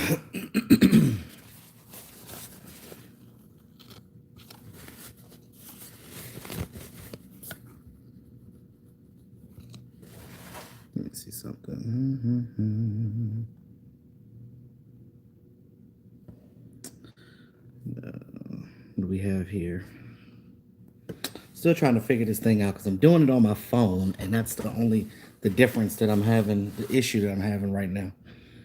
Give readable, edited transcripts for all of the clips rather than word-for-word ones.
Let me see something. What do we have here? Still trying to figure this thing out because I'm doing it on my phone, and that's the difference that I'm having, the issue that I'm having right now.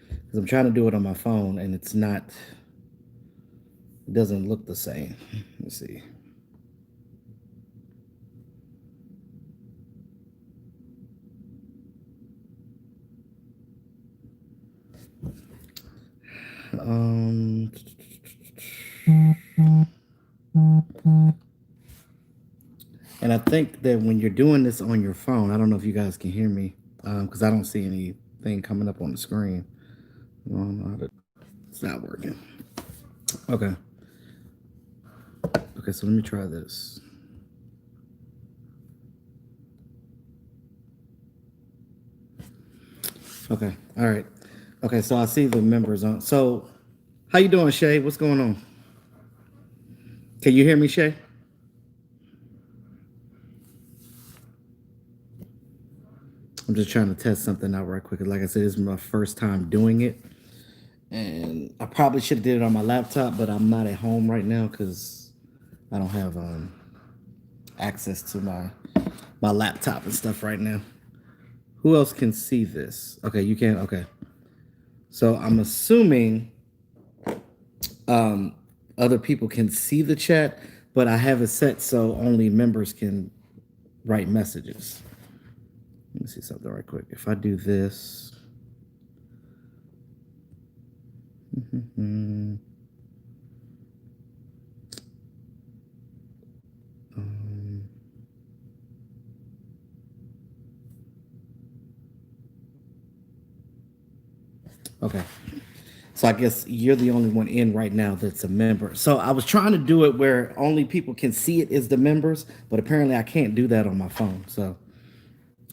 Because I'm trying to do it on my phone, and it's not. It doesn't look the same. Let's see. Um, and I think that when you're doing this on your phone, I don't know if you guys can hear me because I don't see anything coming up on the screen. I don't know how to, it's not working. Okay. Okay, so let me try this. Okay. All right. Okay, so I see the members on. So, how you doing, Shay? What's going on? Can you hear me, Shay? I'm just trying to test something out right quick. Like I said, this is my first time doing it, and I probably should have did it on my laptop, but I'm not at home right now because I don't have access to my laptop and stuff right now. Who else can see this? Okay, you can. Okay, so I'm assuming other people can see the chat, but I have it set so only members can write messages. Let me see something right quick. If I do this, um, okay. So I guess you're the only one in right now that's a member. So I was trying to do it where only people can see it is the members, but apparently I can't do that on my phone. So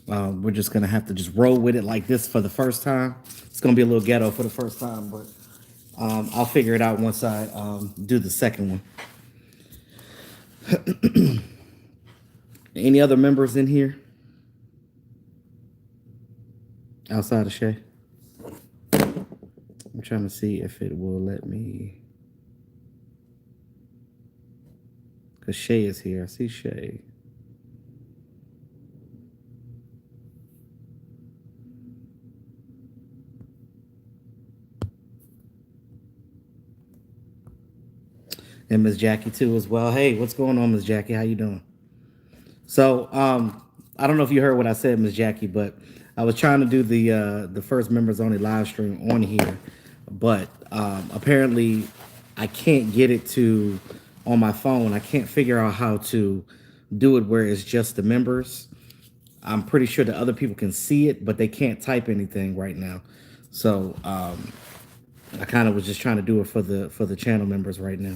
we're just gonna have to just roll with it like this for the first time. It's gonna be a little ghetto for the first time, but I'll figure it out once I do the second one. Any other members in here outside of Shay? I'm trying to see if it will let me. Because Shay is here. I see Shay. And Miss Jackie too as well. Hey, what's going on, Miss Jackie? How you doing? So I don't know if you heard what I said, Miss Jackie, but I was trying to do the first members only live stream on here, but apparently I can't get it to on my phone. I can't figure out how to do it where it's just the members. I'm pretty sure the other people can see it, but they can't type anything right now. So I kind of was just trying to do it for the channel members right now.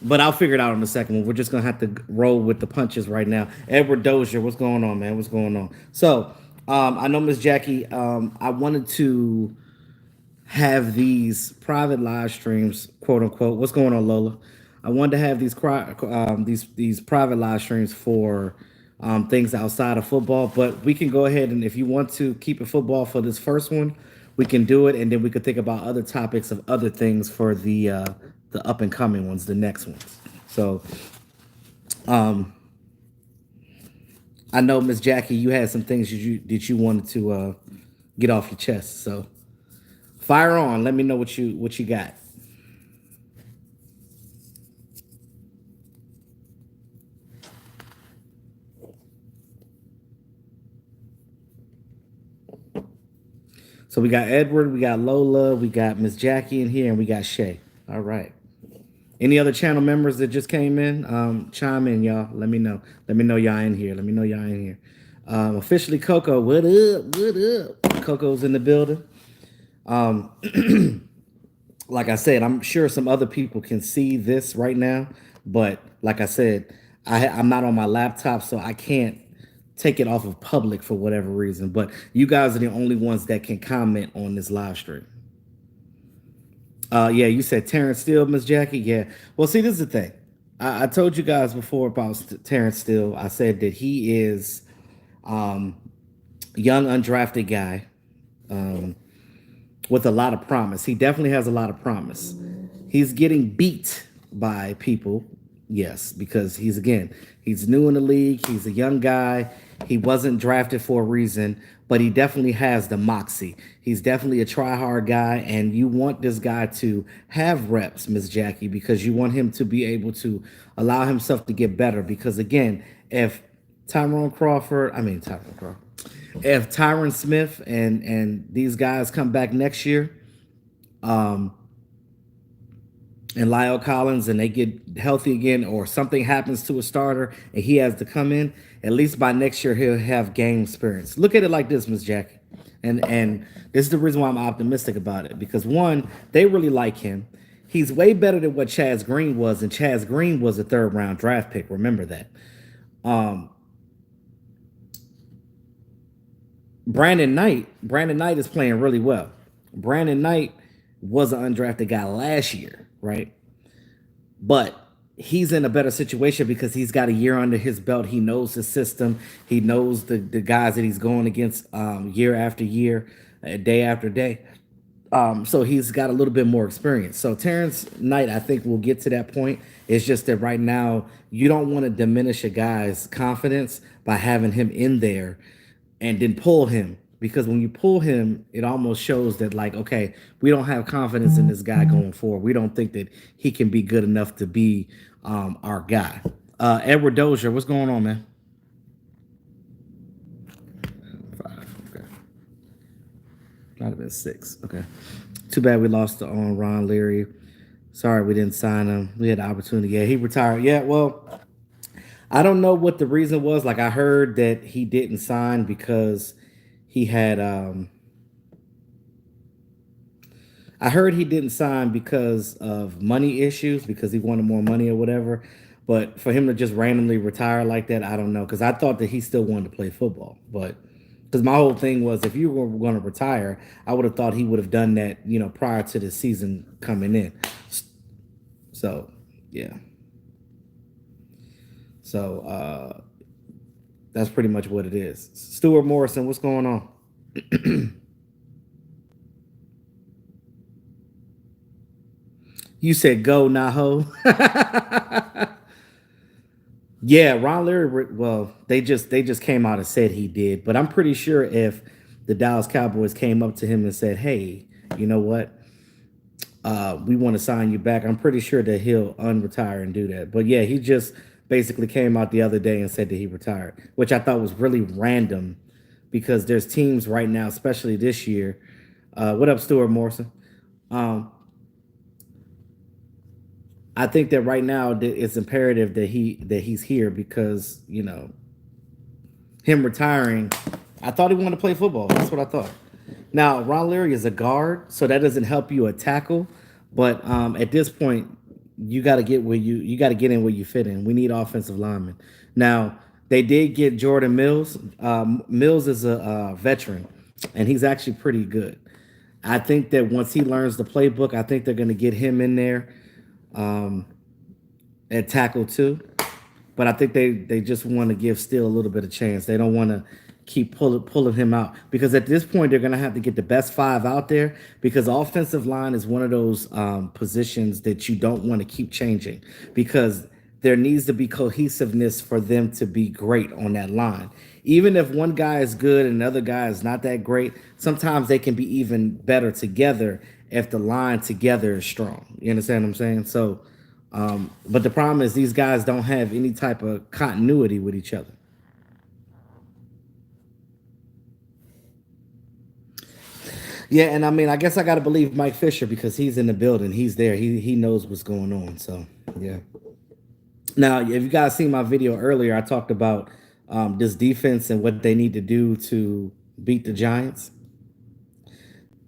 But I'll figure it out on the second one. We're just gonna have to roll with the punches right now. Edward Dozier, what's going on, man? What's going on? So I know Miss Jackie. I wanted to have these private live streams, quote unquote. What's going on, Lola? I wanted to have these private live streams for things outside of football, but we can go ahead and if you want to keep it football for this first one, we can do it, and then we could think about other topics of other things for the up and coming ones, the next ones. So I know Miss Jackie, you had some things that you wanted to get off your chest. So fire on. Let me know what you got. So we got Edward, we got Lola, we got Miss Jackie in here, and we got Shay. All right. Any other channel members that just came in? Chime in, y'all. Let me know. Let me know y'all in here. Let me know y'all in here. Officially Coco, what up? What up? Coco's in the building. Like I said, I'm sure some other people can see this right now, but like I said, I'm not on my laptop, so I can't take it off of public for whatever reason. But you guys are the only ones that can comment on this live stream. Yeah, you said Terrence Steele, Miss Jackie. Yeah. Well, see, this is the thing. I told you guys before about Terrence Steele. I said that he is young, undrafted guy with a lot of promise. He definitely has a lot of promise. He's getting beat by people, yes, because he's new in the league. He's a young guy. He wasn't drafted for a reason, but he definitely has the moxie. He's definitely a try hard guy, and you want this guy to have reps, Miss Jackie, because you want him to be able to allow himself to get better. Because again, if Tyrone Crawford, if Tyron Smith and these guys come back next year, and Lyle Collins and they get healthy again, or something happens to a starter and he has to come in, at least by next year he'll have game experience. Look at it like this, Miss Jackie. And this is the reason why I'm optimistic about it. Because one, they really like him. He's way better than what Chaz Green was, and Chaz Green was a third round draft pick. Remember that. Brandon Knight is playing really well. Brandon Knight was an undrafted guy last year, right? But he's in a better situation because he's got a year under his belt. He knows the system. He knows the guys that he's going against year after year, day after day. So he's got a little bit more experience. So Terrence Knight, I think, will get to that point. It's just that right now you don't want to diminish a guy's confidence by having him in there and then pull him, because when you pull him, it almost shows that, like, okay, we don't have confidence in this guy going forward. We don't think that he can be good enough to be our guy. Edward Dozier, what's going on, man? 5. Okay, might have been 6. Okay, too bad we lost on Ron Leary. Sorry we didn't sign him. We had the opportunity. Yeah, he retired. Yeah, well, I don't know what the reason was. Like, I heard that he didn't sign because he had I heard he didn't sign because of money issues, because he wanted more money or whatever. But for him to just randomly retire like that, I don't know. Because I thought that he still wanted to play football. But because my whole thing was, if you were going to retire, I would have thought he would have done that, prior to the season coming in. So, yeah. So that's pretty much what it is. Stuart Morrison, what's going on? You said go, Naho. Yeah, Ron Leary. Well, they just came out and said he did, but I'm pretty sure if the Dallas Cowboys came up to him and said, "Hey, you know what? We want to sign you back," I'm pretty sure that he'll unretire and do that. But yeah, he just basically came out the other day and said that he retired, which I thought was really random because there's teams right now, especially this year. What up, Stuart Morrison? Um, I think that right now it's imperative that he's here because him retiring. I thought he wanted to play football. That's what I thought. Now Ron Leary is a guard, so that doesn't help you at tackle. But at this point, you got to get where you got to get in where you fit in. We need offensive linemen. Now they did get Jordan Mills. Mills is a veteran, and he's actually pretty good. I think that once he learns the playbook, I think they're going to get him in there at tackle too. But I think they just want to give Steele a little bit of chance. They don't want to keep pulling him out, because at this point they're going to have to get the best 5 out there, because offensive line is one of those positions that you don't want to keep changing, because there needs to be cohesiveness for them to be great on that line. Even if one guy is good and another guy is not that great, sometimes they can be even better together if the line together is strong. You understand what I'm saying? So, but the problem is these guys don't have any type of continuity with each other. Yeah, and I mean, I guess I got to believe Mike Fisher because he's in the building. He's there. He knows what's going on. So, yeah. Now, if you guys seen my video earlier, I talked about this defense and what they need to do to beat the Giants.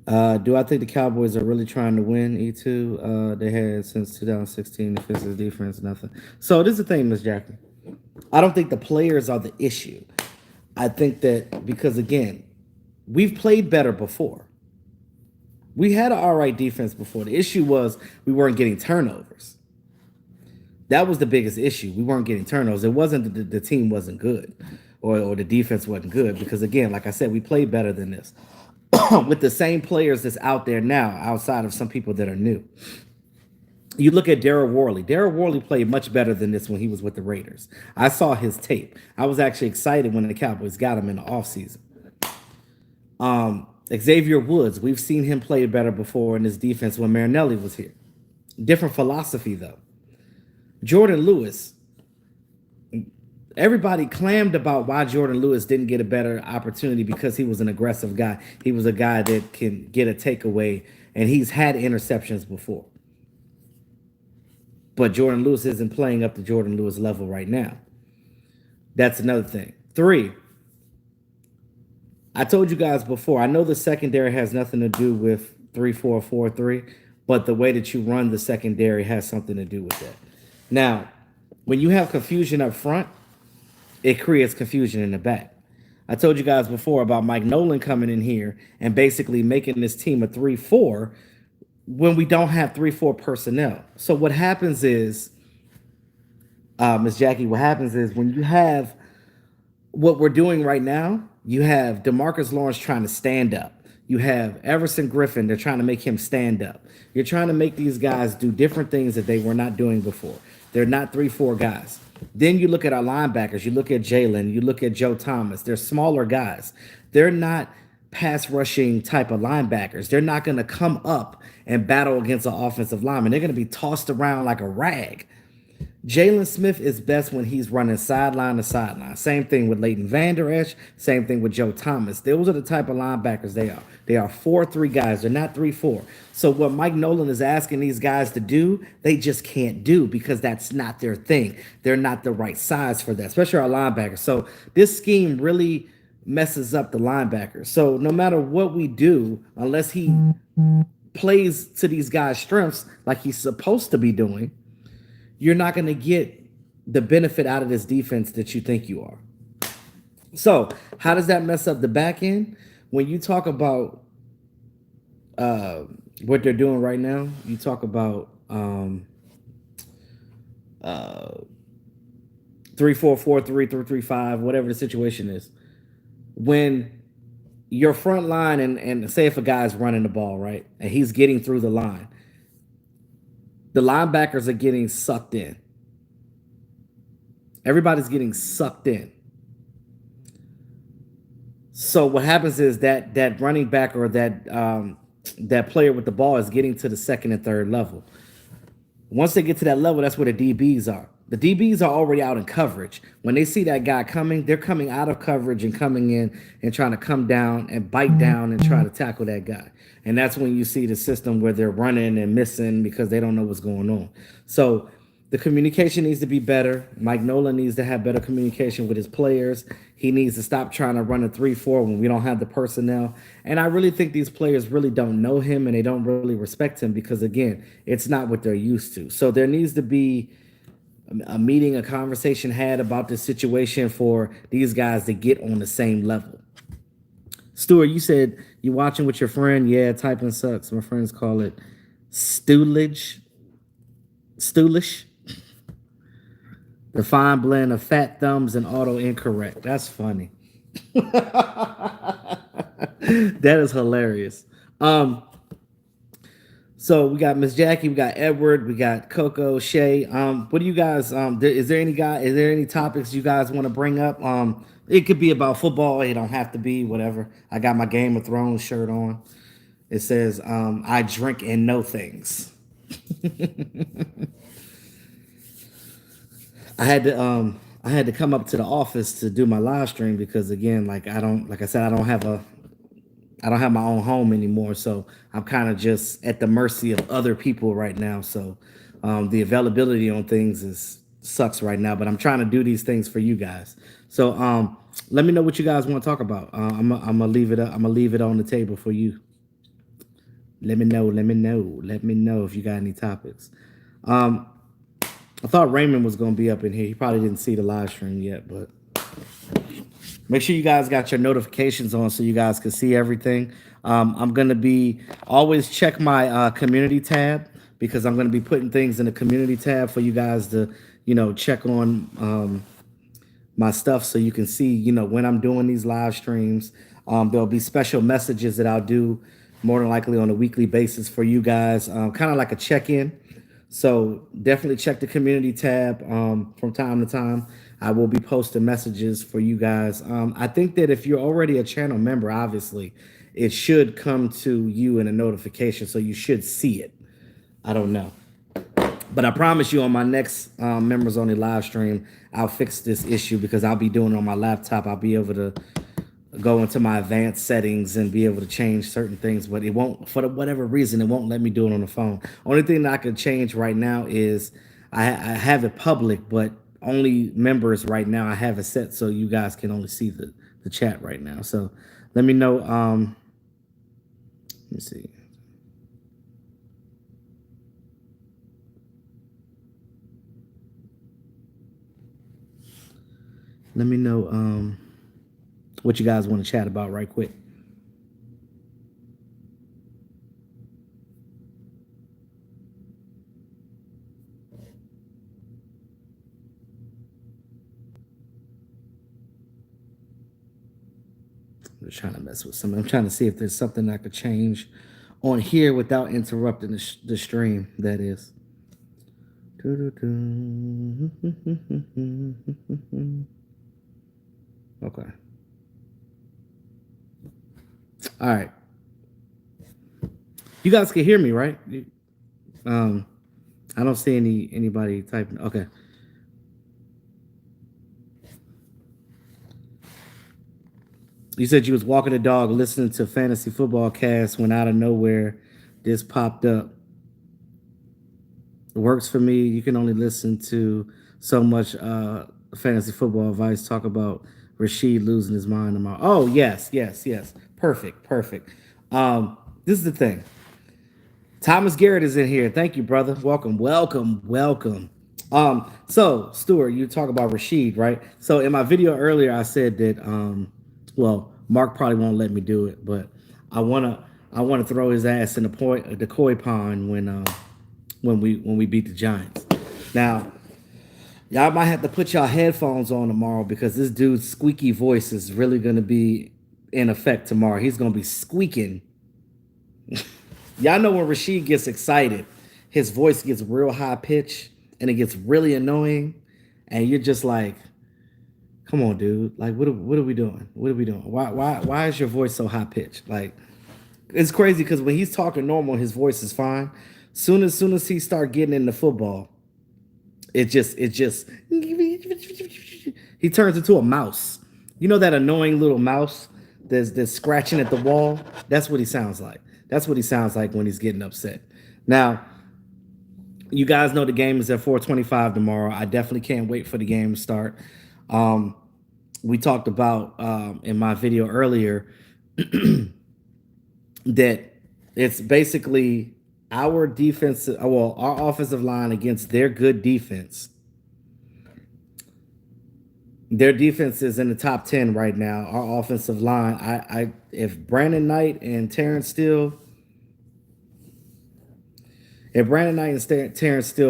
Do I think the Cowboys are really trying to win? E2, they had since 2016 defensive defense, nothing. So this is the thing, Miss Jackie. I don't think the players are the issue. I think that because again, we've played better before. We had an all right defense before. The issue was we weren't getting turnovers. That was the biggest issue. We weren't getting turnovers. It wasn't that the team wasn't good or the defense wasn't good because, again, like I said, we played better than this with the same players that's out there now outside of some people that are new. You look at Daryl Worley. Daryl Worley played much better than this when he was with the Raiders. I saw his tape. I was actually excited when the Cowboys got him in the offseason. Xavier Woods, we've seen him play better before in his defense when Marinelli was here. Different philosophy, though. Jordan Lewis, everybody clammed about why Jordan Lewis didn't get a better opportunity because he was an aggressive guy. He was a guy that can get a takeaway, and he's had interceptions before. But Jordan Lewis isn't playing up to Jordan Lewis level right now. That's another thing. 3, I told you guys before, I know the secondary has nothing to do with 3-4-4-3, but the way that you run the secondary has something to do with that. Now, when you have confusion up front, it creates confusion in the back. I told you guys before about Mike Nolan coming in here and basically making this team a 3-4 when we don't have 3-4 personnel. So what happens is, Ms. Jackie, what happens is when you have what we're doing right now, you have DeMarcus Lawrence trying to stand up. You have Everson Griffin, they're trying to make him stand up. You're trying to make these guys do different things that they were not doing before. They're not 3-4 guys. Then you look at our linebackers. You look at Jalen. You look at Joe Thomas. They're smaller guys. They're not pass rushing type of linebackers. They're not going to come up and battle against an offensive lineman. They're going to be tossed around like a rag. Jalen Smith is best when he's running sideline to sideline. Same thing with Leighton Vander Esch. Same thing with Joe Thomas. Those are the type of linebackers they are. They are 4-3 guys. They're not 3-4. So what Mike Nolan is asking these guys to do, they just can't do because that's not their thing. They're not the right size for that, especially our linebackers. So this scheme really messes up the linebackers. So no matter what we do, unless he plays to these guys' strengths like he's supposed to be doing, you're not going to get the benefit out of this defense that you think you are. So how does that mess up the back end? When you talk about what they're doing right now, you talk about 3-4-4-3, 3-3-5, whatever the situation is. When your front line and say if a guy's running the ball, right, and he's getting through the line, the linebackers are getting sucked in. Everybody's getting sucked in. So what happens is that running back or that player with the ball is getting to the second and third level. Once they get to that level, that's where the DBs are. The DBs are already out in coverage. When they see that guy coming, they're coming out of coverage and coming in and trying to come down and bite down and try to tackle that guy. And that's when you see the system where they're running and missing because they don't know what's going on. So the communication needs to be better. Mike Nolan needs to have better communication with his players. He needs to stop trying to run a 3-4 when we don't have the personnel. And I really think these players really don't know him and they don't really respect him because, again, it's not what they're used to. So there needs to be a meeting, a conversation had about this situation for these guys to get on the same level. Stuart, you said you're watching with your friend. Yeah, typing sucks. My friends call it stoolish. The fine blend of fat thumbs and auto incorrect. That's funny. That is hilarious. So we got Miss Jackie, we got Edward, we got Coco, Shay. What do you guys? Is there any topics you guys want to bring up? It could be about football. It don't have to be whatever. I got my Game of Thrones shirt on. It says, "I drink and know things." I had to come up to the office to do my live stream because, again, like I don't have my own home anymore, so I'm kind of just at the mercy of other people right now. So the availability on things sucks right now, but I'm trying to do these things for you guys. So let me know what you guys want to talk about. I'm gonna leave it up. I'm gonna leave it on the table for you. Let me know if you got any topics. I thought Raymond was gonna be up in here. He probably didn't see the live stream yet, but Make sure you guys got your notifications on so you guys can see everything. I'm gonna be always check my community tab because I'm gonna be putting things in the community tab for you guys to, check on my stuff so you can see, when I'm doing these live streams. There'll be special messages that I'll do more than likely on a weekly basis for you guys, kind of like a check-in. So definitely check the community tab from time to time. I will be posting messages for you guys. I think that if you're already a channel member, obviously, it should come to you in a notification, so you should see it. I don't know. But I promise you on my next members only live stream, I'll fix this issue because I'll be doing it on my laptop. I'll be able to go into my advanced settings and be able to change certain things, but it won't, for whatever reason, it won't let me do it on the phone. Only thing that I could change right now is I have it public, but only members right now. I have it set so you guys can only see the chat right now. So let me know. Let me see. Let me know what you guys want to chat about right quick. I'm just trying to mess with something. I'm trying to see if there's something I could change on here without interrupting the stream. That is. Okay. All right. You guys can hear me, right? I don't see anybody typing. Okay. You said you was walking the dog, listening to Fantasy Football Cast when out of nowhere this popped up. It works for me. You can only listen to so much fantasy football advice. Talk about Rashid losing his mind tomorrow. Oh, yes. Perfect. This is the thing. Thomas Garrett is in here. Thank you, brother. Welcome. So Stuart, you talk about Rashid, right? So in my video earlier, I said that well, Mark probably won't let me do it, but I wanna throw his ass in the koi pond when we beat the Giants. Now, y'all might have to put y'all headphones on tomorrow because this dude's squeaky voice is really gonna be in effect tomorrow. He's gonna be squeaking. Y'all know when Rashid gets excited, his voice gets real high pitched and it gets really annoying, and you're just like, "Come on, dude! Like, what are we doing? What are we doing? Why is your voice so high pitched? Like, it's crazy because when he's talking normal, his voice is fine. Soon as he start getting into football, it just he turns into a mouse. You know that annoying little mouse that's scratching at the wall? That's what he sounds like. That's what he sounds like when he's getting upset. Now, you guys know the game is at 4:25 tomorrow. I definitely can't wait for the game to start. We talked about in my video earlier that it's basically our our offensive line against their good defense. Their defense is in the top 10 right now. Our offensive line, if Brandon Knight and Terrence Steele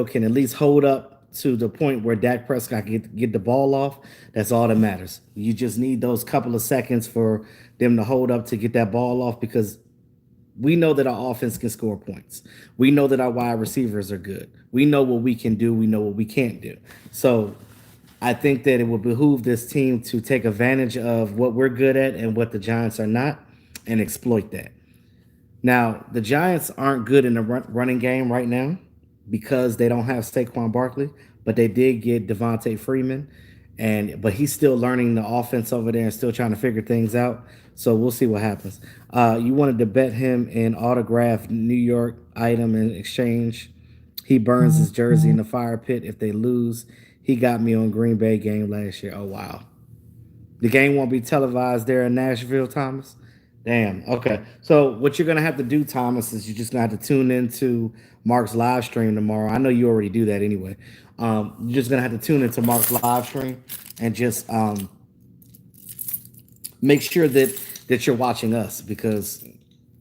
can at least hold up to the point where Dak Prescott get the ball off, that's all that matters. You just need those couple of seconds for them to hold up to get that ball off because we know that our offense can score points. We know that our wide receivers are good. We know what we can do. We know what we can't do. So I think that it will behoove this team to take advantage of what we're good at and what the Giants are not and exploit that. Now, the Giants aren't good in the running game right now because they don't have Saquon Barkley, but they did get Devontae Freeman, but he's still learning the offense over there and still trying to figure things out. So we'll see what happens. You wanted to bet him an autographed New York item in exchange. He burns his jersey in the fire pit if they lose. He got me on Green Bay game last year. Oh, wow. The game won't be televised there in Nashville, Thomas? Damn. Okay. So what you're going to have to do, Thomas, is you're just going to have to tune into Mark's live stream tomorrow. I know you already do that anyway. You're just going to have to tune into Mark's live stream and just make sure that you're watching us, because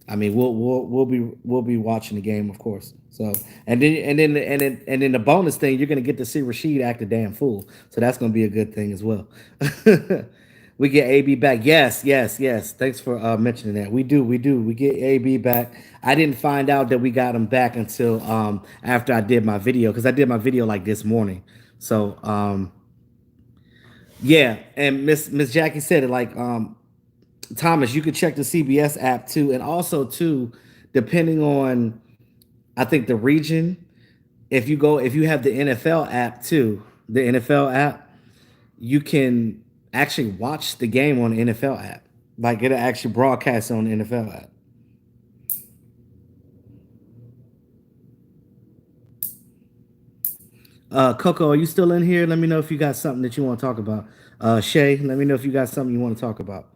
I mean we'll be watching the game, of course. So and then the bonus thing, you're gonna get to see Rashid act a damn fool. So that's gonna be a good thing as well. We get AB back. Yes, yes, yes. Thanks for mentioning that. We do. We get AB back. I didn't find out that we got him back until after I did my video, because I did my video like this morning. So yeah, and Miss Jackie said it, like Thomas, you could check the CBS app too, and also too, depending on, I think, the region. If you have the NFL app too, the NFL app, you can actually watch the game on the NFL app. Like, it'll actually broadcast on the NFL app. Coco, are you still in here? Let me know if you got something that you want to talk about. Shay, let me know if you got something you want to talk about.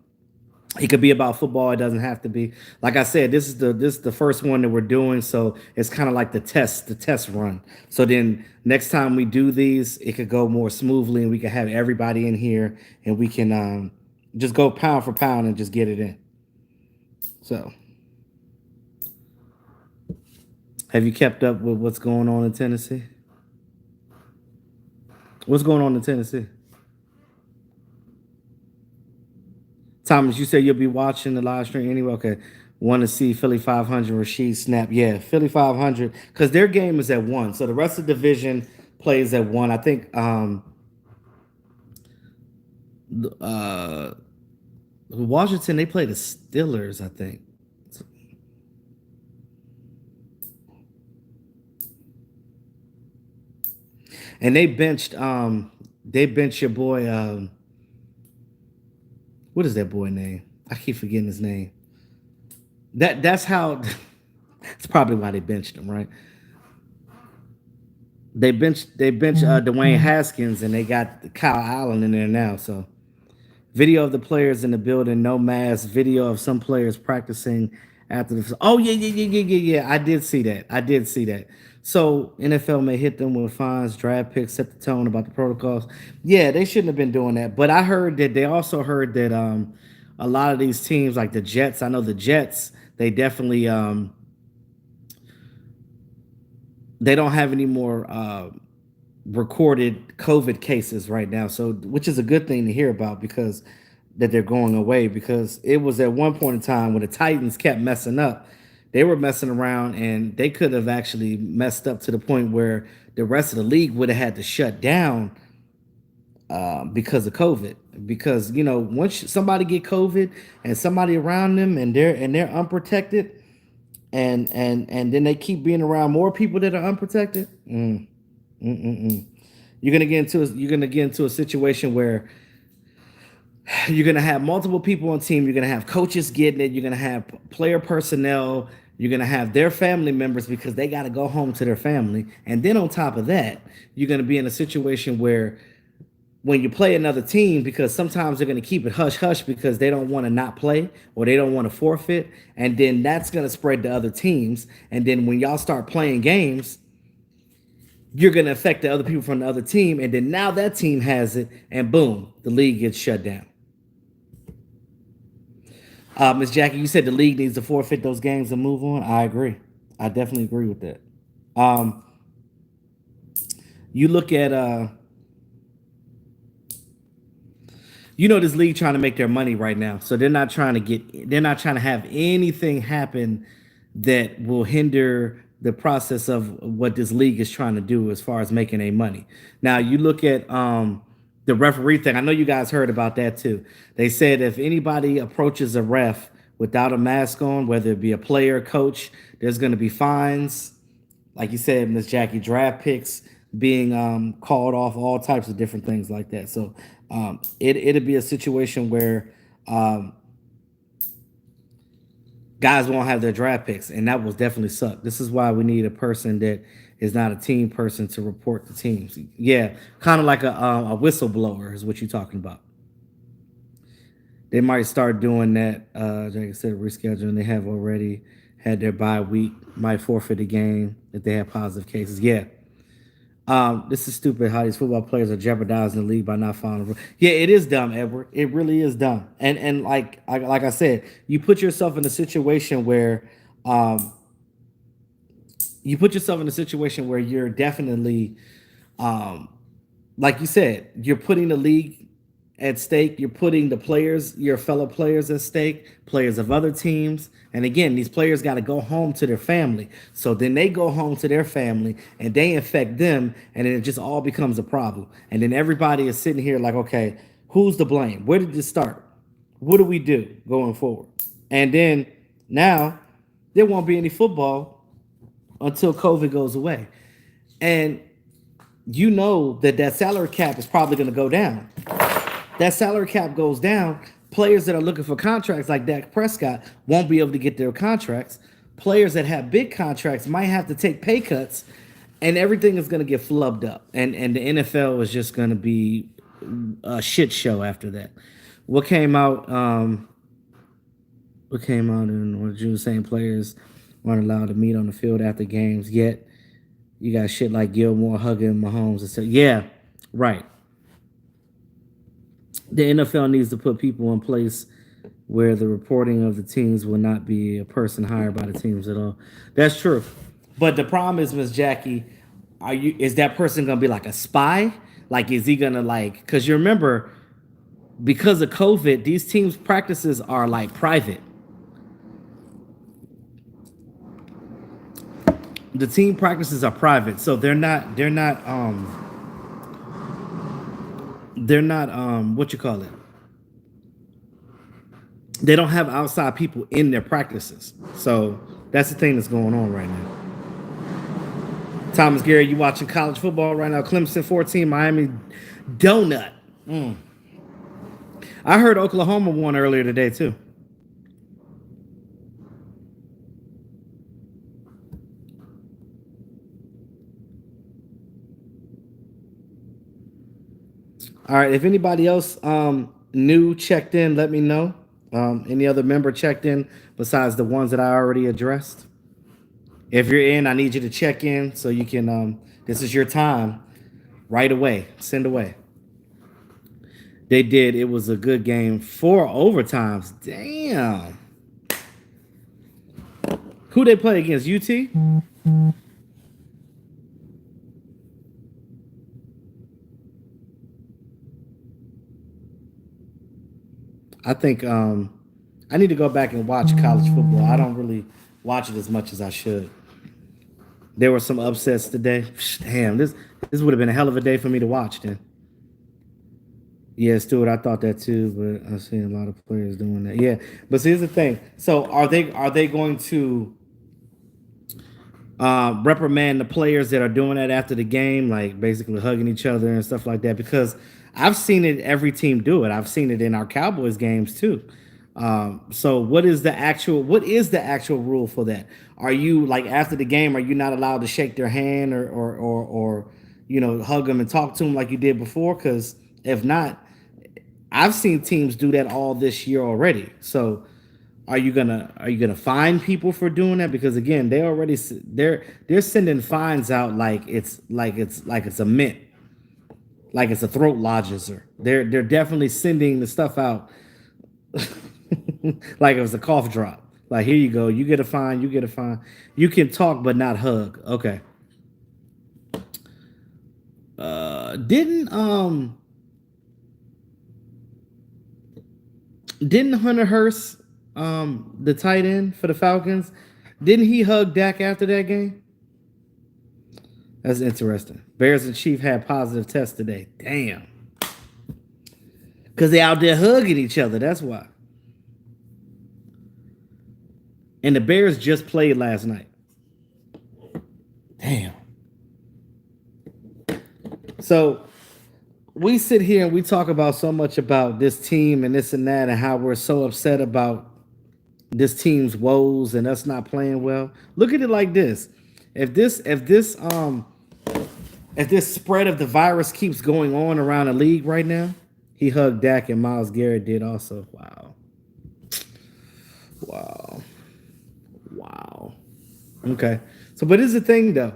It could be about football. It doesn't have to be. Like I said, this is the first one that we're doing, so it's kind of like the test run. So then next time we do these, it could go more smoothly, and we can have everybody in here, and we can just go pound for pound and just get it in. So, have you kept up with what's going on in Tennessee? What's going on in Tennessee? Thomas, you said you'll be watching the live stream anyway. Okay. Want to see Philly 500 Rashid snap? Yeah, Philly 500, because their game is at 1. So the rest of the division plays at 1. I think uh Washington, they play the Steelers, I think. And they benched your boy, what is that boy name? I keep forgetting his name. That's how it's probably why they benched him, right? They benched Dwayne Haskins, and they got Kyle Allen in there now. So video of the players in the building, no mask. Video of some players practicing after the. Oh yeah, yeah, yeah, yeah, yeah, yeah. I did see that. I did see that. So NFL may hit them with fines, draft picks, set the tone about the protocols. Yeah, they shouldn't have been doing that. But I heard that they also heard that a lot of these teams, like the Jets. I know the Jets. They definitely they don't have any more recorded COVID cases right now. So, which is a good thing to hear about, because that they're going away, because it was at one point in time when the Titans kept messing up. They were messing around, and they could have actually messed up to the point where the rest of the league would have had to shut down because of COVID. Because once somebody get COVID and somebody around them, and they're unprotected, and then they keep being around more people that are unprotected. You're gonna get into a situation where you're gonna have multiple people on team. You're gonna have coaches getting it. You're gonna have player personnel. You're gonna have their family members, because they got to go home to their family. And then on top of that, you're gonna be in a situation where when you play another team, because sometimes they're going to keep it hush hush because they don't want to not play, or they don't want to forfeit, and then that's going to spread to other teams. And then when y'all start playing games, you're going to affect the other people from the other team, and then now that team has it, and boom, the league gets shut down. Miss Jackie, you said the league needs to forfeit those games and move on. I agree. I definitely agree with that. Um, you look at this league trying to make their money right now, so they're not trying to have anything happen that will hinder the process of what this league is trying to do as far as making a money. Now you look at the referee thing. I know you guys heard about that too. They said if anybody approaches a ref without a mask on, whether it be a player, coach, there's going to be fines, like you said, Miss Jackie, draft picks being called off, all types of different things like that. So it'd be a situation where guys won't have their draft picks, and that will definitely suck. This is why we need a person that is not a team person to report the teams. Yeah, kind of like a whistleblower is what you're talking about. They might start doing that. Like I said, rescheduling. They have already had their bye week. Might forfeit a game if they have positive cases. Yeah. This is stupid how these football players are jeopardizing the league by not following. Yeah, it is dumb, Edward. It really is dumb. And like I said, you put yourself in a situation where um, you're definitely um, like you said, you're putting the league at stake. You're putting the players, your fellow players at stake, players of other teams. And again, these players got to go home to their family. So then they go home to their family and they infect them. And then it just all becomes a problem. And then everybody is sitting here like, okay, who's to blame? Where did this start? What do we do going forward? And then now there won't be any football until COVID goes away. And you know that salary cap is probably going to go down. That salary cap goes down. Players that are looking for contracts like Dak Prescott won't be able to get their contracts. Players that have big contracts might have to take pay cuts, and everything is going to get flubbed up. And the NFL is just going to be a shit show after that. What came out? What came out in what you were saying? Players weren't allowed to meet on the field after games. Yet you got shit like Gilmore hugging Mahomes and say, yeah, right. The NFL needs to put people in place where the reporting of the teams will not be a person hired by the teams at all. That's true. But the problem is, Miss Jackie, is that person gonna be like a spy? Like, is he gonna like, because you remember, because of COVID, these teams' practices are like private. The team practices are private, so they're not what you call it, they don't have outside people in their practices. So that's the thing that's going on right now. Thomas Gary, you watching college football right now? Clemson 14, Miami donut. I heard Oklahoma won earlier today too. All right. If anybody else new checked in, let me know. Any other member checked in besides the ones that I already addressed? If you're in, I need you to check in so you can. This is your time. Right away, send away. They did. It was a good game. 4 overtimes. Damn. Who they play against? UT. I think I need to go back and watch college football. I don't really watch it as much as I should. There were some upsets today. Damn, this would have been a hell of a day for me to watch then. Yeah, Stuart, I thought that too, but I've seen a lot of players doing that. Yeah, but see, here's the thing. So are they going to reprimand the players that are doing that after the game, like basically hugging each other and stuff like that? Because I've seen it, every team do it. I've seen it in our Cowboys games too. So what is the actual rule for that? Are you like after the game? Are you not allowed to shake their hand or hug them and talk to them like you did before? Because if not, I've seen teams do that all this year already. So are you gonna fine people for doing that? Because again, they're sending fines out like it's a mint, like it's a throat lozenger. They're definitely sending the stuff out like it was a cough drop. Like, here you go, you get a fine, you get a fine. You can talk but not hug. Okay. Didn't Hunter Hurst, the tight end for the Falcons, didn't he hug Dak after that game? That's interesting. Bears and Chief had positive tests today. Damn. Because they out there hugging each other. That's why. And the Bears just played last night. Damn. So we sit here and we talk about so much about this team and this and that and how we're so upset about this team's woes and us not playing well. Look at it like this. If this spread of the virus keeps going on around the league right now, he hugged Dak and Myles Garrett did also. Wow. Wow. Wow. Okay. So, but here's the thing though.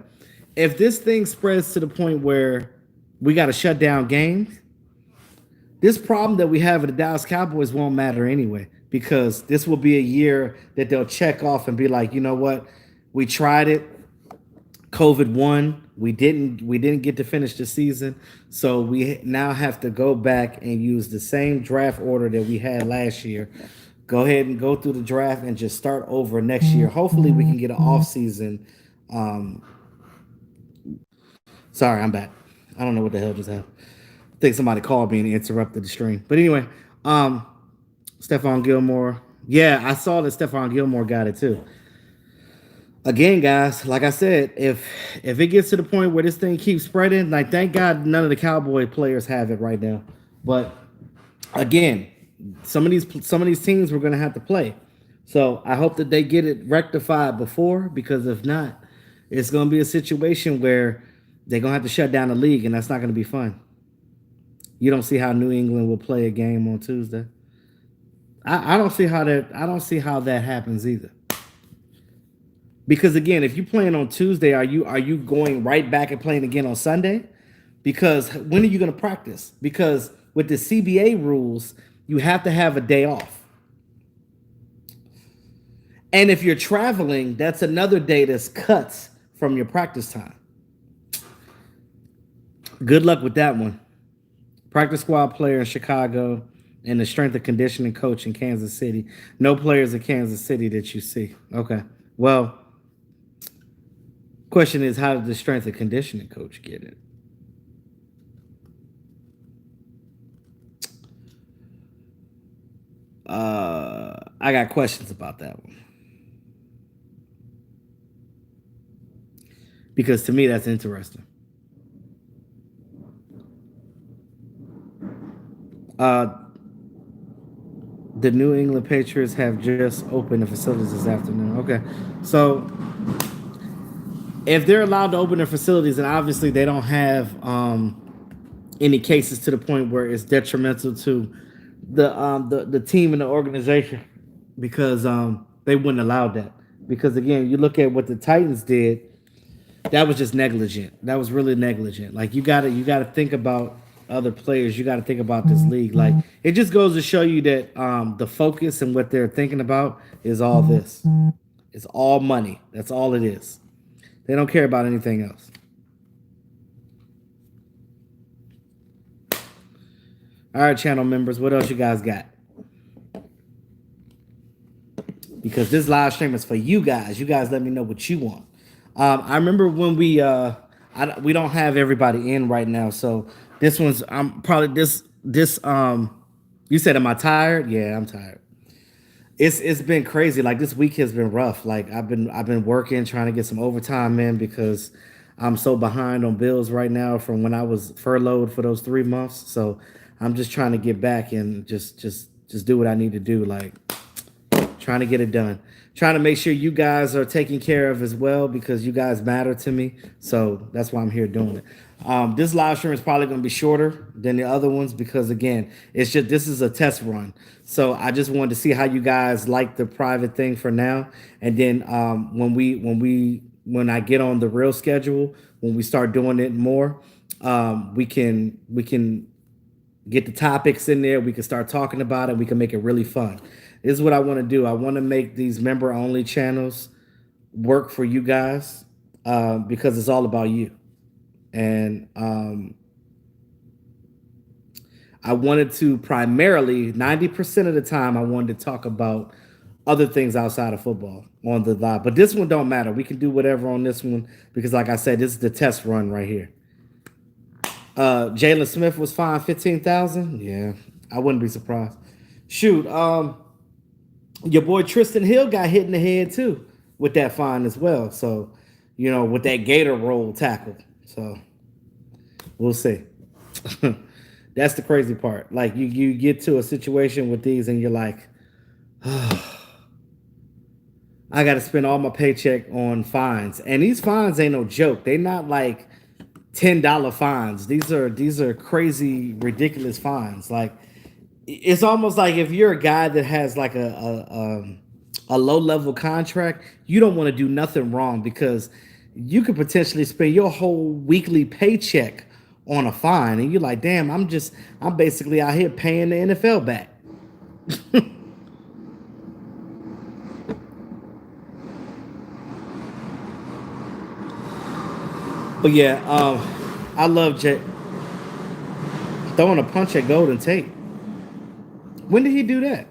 If this thing spreads to the point where we got to shut down games, this problem that we have with the Dallas Cowboys won't matter anyway, because this will be a year that they'll check off and be like, you know what, we tried it. COVID won. We didn't get to finish the season, so we now have to go back and use the same draft order that we had last year. Go ahead and go through the draft and just start over next year. Hopefully, we can get an off season. Um, Sorry, I'm back. I don't know what the hell just happened. I think somebody called me and interrupted the stream. But anyway, um, Stephon Gilmore. Yeah, I saw that Stephon Gilmore got it too. Again, guys, like I said, if it gets to the point where this thing keeps spreading, like thank God none of the Cowboy players have it right now. But again, some of these teams we're gonna have to play. So I hope that they get it rectified before, because if not, it's gonna be a situation where they're gonna have to shut down the league, and that's not gonna be fun. You don't see how New England will play a game on Tuesday. I don't see how that. I don't see how that happens either. Because again, if you're playing on Tuesday, are you going right back and playing again on Sunday? Because when are you going to practice? Because with the CBA rules, you have to have a day off. And if you're traveling, that's another day that's cut from your practice time. Good luck with that one. Practice squad player in Chicago and the strength and conditioning coach in Kansas City. No players in Kansas City that you see. Okay. Well, question is, how did the strength and conditioning coach get it? I got questions about that one, because to me that's interesting. Uh, the New England Patriots have just opened the facilities this afternoon. Okay, so if they're allowed to open their facilities, and obviously they don't have any cases to the point where it's detrimental to the team and the organization, because they wouldn't allow that. Because again, you look at what the Titans did, that was just negligent. That was really negligent. Like you gotta think about other players. You gotta think about this league. Like it just goes to show you that the focus and what they're thinking about is all this. It's all money. That's all it is. They don't care about anything else. All right, channel members, what else you guys got? Because this live stream is for you guys. You guys let me know what you want. I remember when we don't have everybody in right now, so this one's I'm probably this you said, am I tired? Yeah, I'm tired. It's been crazy. Like this week has been rough. Like I've been working, trying to get some overtime in, because I'm so behind on bills right now from when I was furloughed for those 3 months. So I'm just trying to get back and just do what I need to do. Like trying to get it done. Trying to make sure you guys are taken care of as well, because you guys matter to me. So that's why I'm here doing it. This live stream is probably going to be shorter than the other ones, because again, it's just this is a test run. So I just wanted to see how you guys like the private thing for now, and then when I get on the real schedule, when we start doing it more, we can get the topics in there. We can start talking about it. We can make it really fun. This is what I want to do. I want to make these member only channels work for you guys, because it's all about you. And I wanted to primarily 90% of the time I wanted to talk about other things outside of football on the live. But this one don't matter. We can do whatever on this one, because like I said, this is the test run right here. Jalen Smith was fined 15,000. Yeah, I wouldn't be surprised. Shoot, your boy Tristan Hill got hit in the head too with that fine as well. So, with that Gator roll tackle. So we'll see. That's the crazy part. Like you get to a situation with these and you're like, oh, I got to spend all my paycheck on fines. And these fines ain't no joke. They not like $10 fines. These are crazy, ridiculous fines. Like it's almost like if you're a guy that has like a low level contract, you don't want to do nothing wrong, because you could potentially spend your whole weekly paycheck on a fine, and you're like, damn, I'm basically out here paying the NFL back. But yeah, I love throwing a punch at Golden Tate. When did he do that?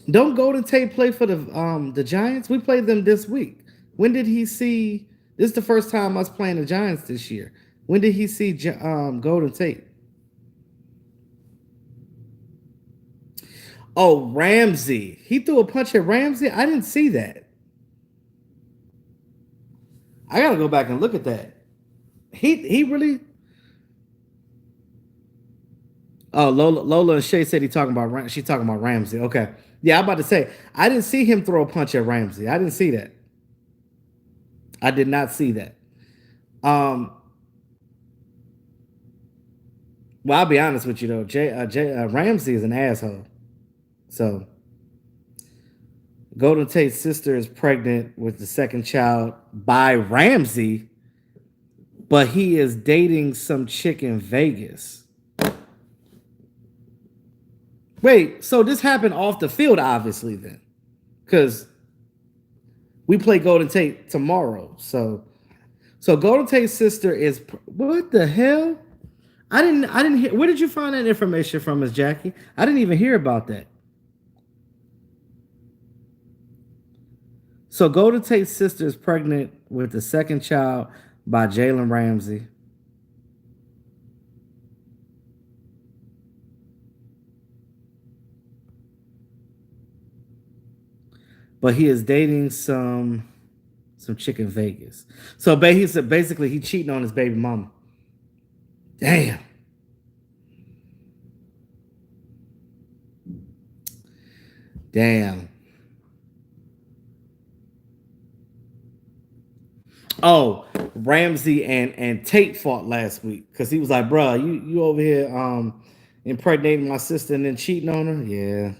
Don't Golden Tate play for the Giants? We played them this week. When did he see? This is the first time us playing the Giants this year. When did he see Golden Tate? Oh, Ramsey. He threw a punch at Ramsey. I didn't see that. I gotta go back and look at that. He really. Oh, Lola and Shay said she's talking about Ramsey. Okay, yeah, I'm about to say I didn't see him throw a punch at Ramsey. I didn't see that. I did not see that. Um, well, I'll be honest with you though. Ramsey is an asshole. So Golden Tate's sister is pregnant with the second child by Ramsey, but he is dating some chick in Vegas. Wait, so this happened off the field, obviously, then, because we play Golden Tate tomorrow. So Golden Tate's sister is what the hell? I didn't hear. Where did you find that information from, Miss Jackie? I didn't even hear about that. So Golden Tate's sister is pregnant with the second child by Jalen Ramsey. But he is dating some chick in Vegas. So basically he cheating on his baby mama. Damn. Damn. Oh, Ramsey and Tate fought last week because he was like, "Bruh, you over here impregnating my sister and then cheating on her." Yeah,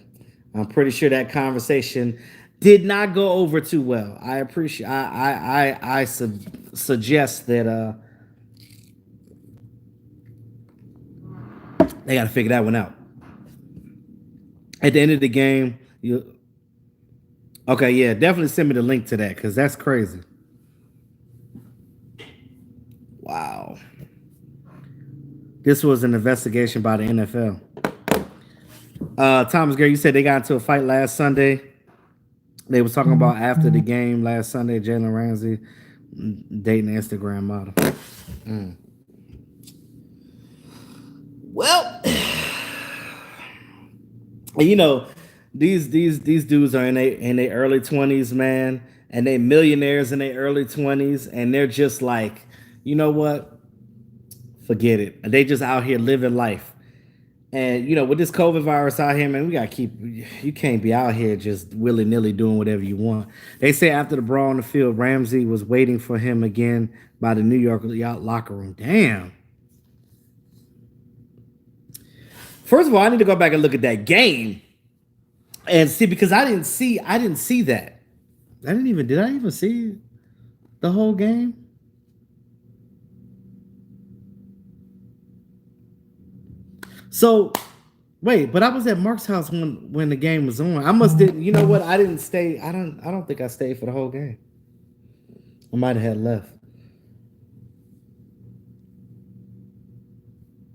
I'm pretty sure that conversation did not go over too well. I appreciate. Suggest that they got to figure that one out. At the end of the game, you okay? Yeah, definitely send me the link to that because that's crazy. Wow. This was an investigation by the NFL. Thomas Gary, you said they got into a fight last Sunday. They was talking about after the game last Sunday, Jalen Ramsey dating an Instagram model. Mm. Well, you know, these dudes are in their early 20s, man, and they millionaires in their early 20s, and they're just like, you know what? Forget it. They just out here living life. And you know, with this COVID virus out here, man, we gotta keep. You can't be out here just willy nilly doing whatever you want. They say after the brawl on the field, Ramsey was waiting for him again by the New York locker room. Damn. First of all, I need to go back and look at that game and see because I didn't see that. Did I even see the whole game? So wait, but I was at Mark's house when the game was on. I must didn't. You know what? I didn't stay. I don't think I stayed for the whole game. I might have had left.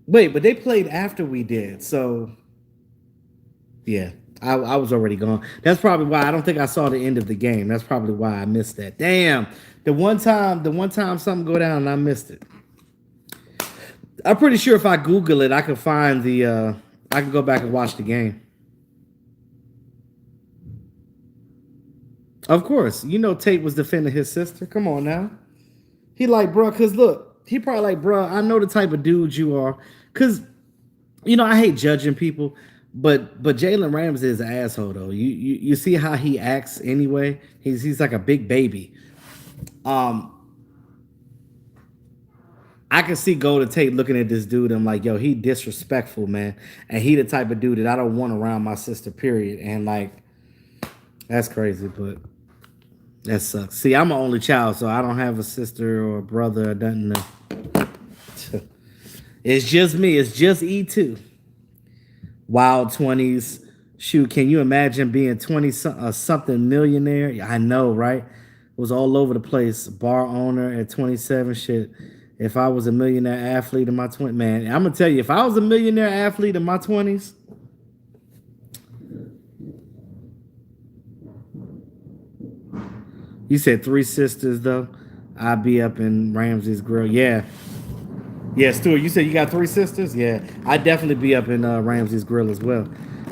Wait, but they played after we did. So yeah, I was already gone. That's probably why I don't think I saw the end of the game. That's probably why I missed that. Damn. The one time something go down and I missed it. I'm pretty sure if I Google it, I can find I can go back and watch the game. Of course, you know Tate was defending his sister. Come on now. He like, bro, cause look, he probably like, bro, I know the type of dude you are. Cause you know, I hate judging people, but Jalen Ramsey is an asshole though. You see how he acts anyway. He's like a big baby. Um, I can see Golden Tate looking at this dude. I'm like, yo, he disrespectful, man, and he the type of dude that I don't want around my sister. Period. And like, that's crazy, but That sucks. See, I'm an only child, so I don't have a sister or a brother or nothing. It's just me. It's just E2. Wild 20s. Shoot, can you imagine being 20 something millionaire? I know, right? It was all over the place. Bar owner at 27. Shit. If I was a millionaire athlete in my 20s, man, I'm gonna tell you, if I was a millionaire athlete in my 20s, you said three sisters though. I'd be up in Ramsey's Grill. Yeah. Yeah, Stuart, you said you got three sisters? Yeah. I'd definitely be up in Ramsey's Grill as well.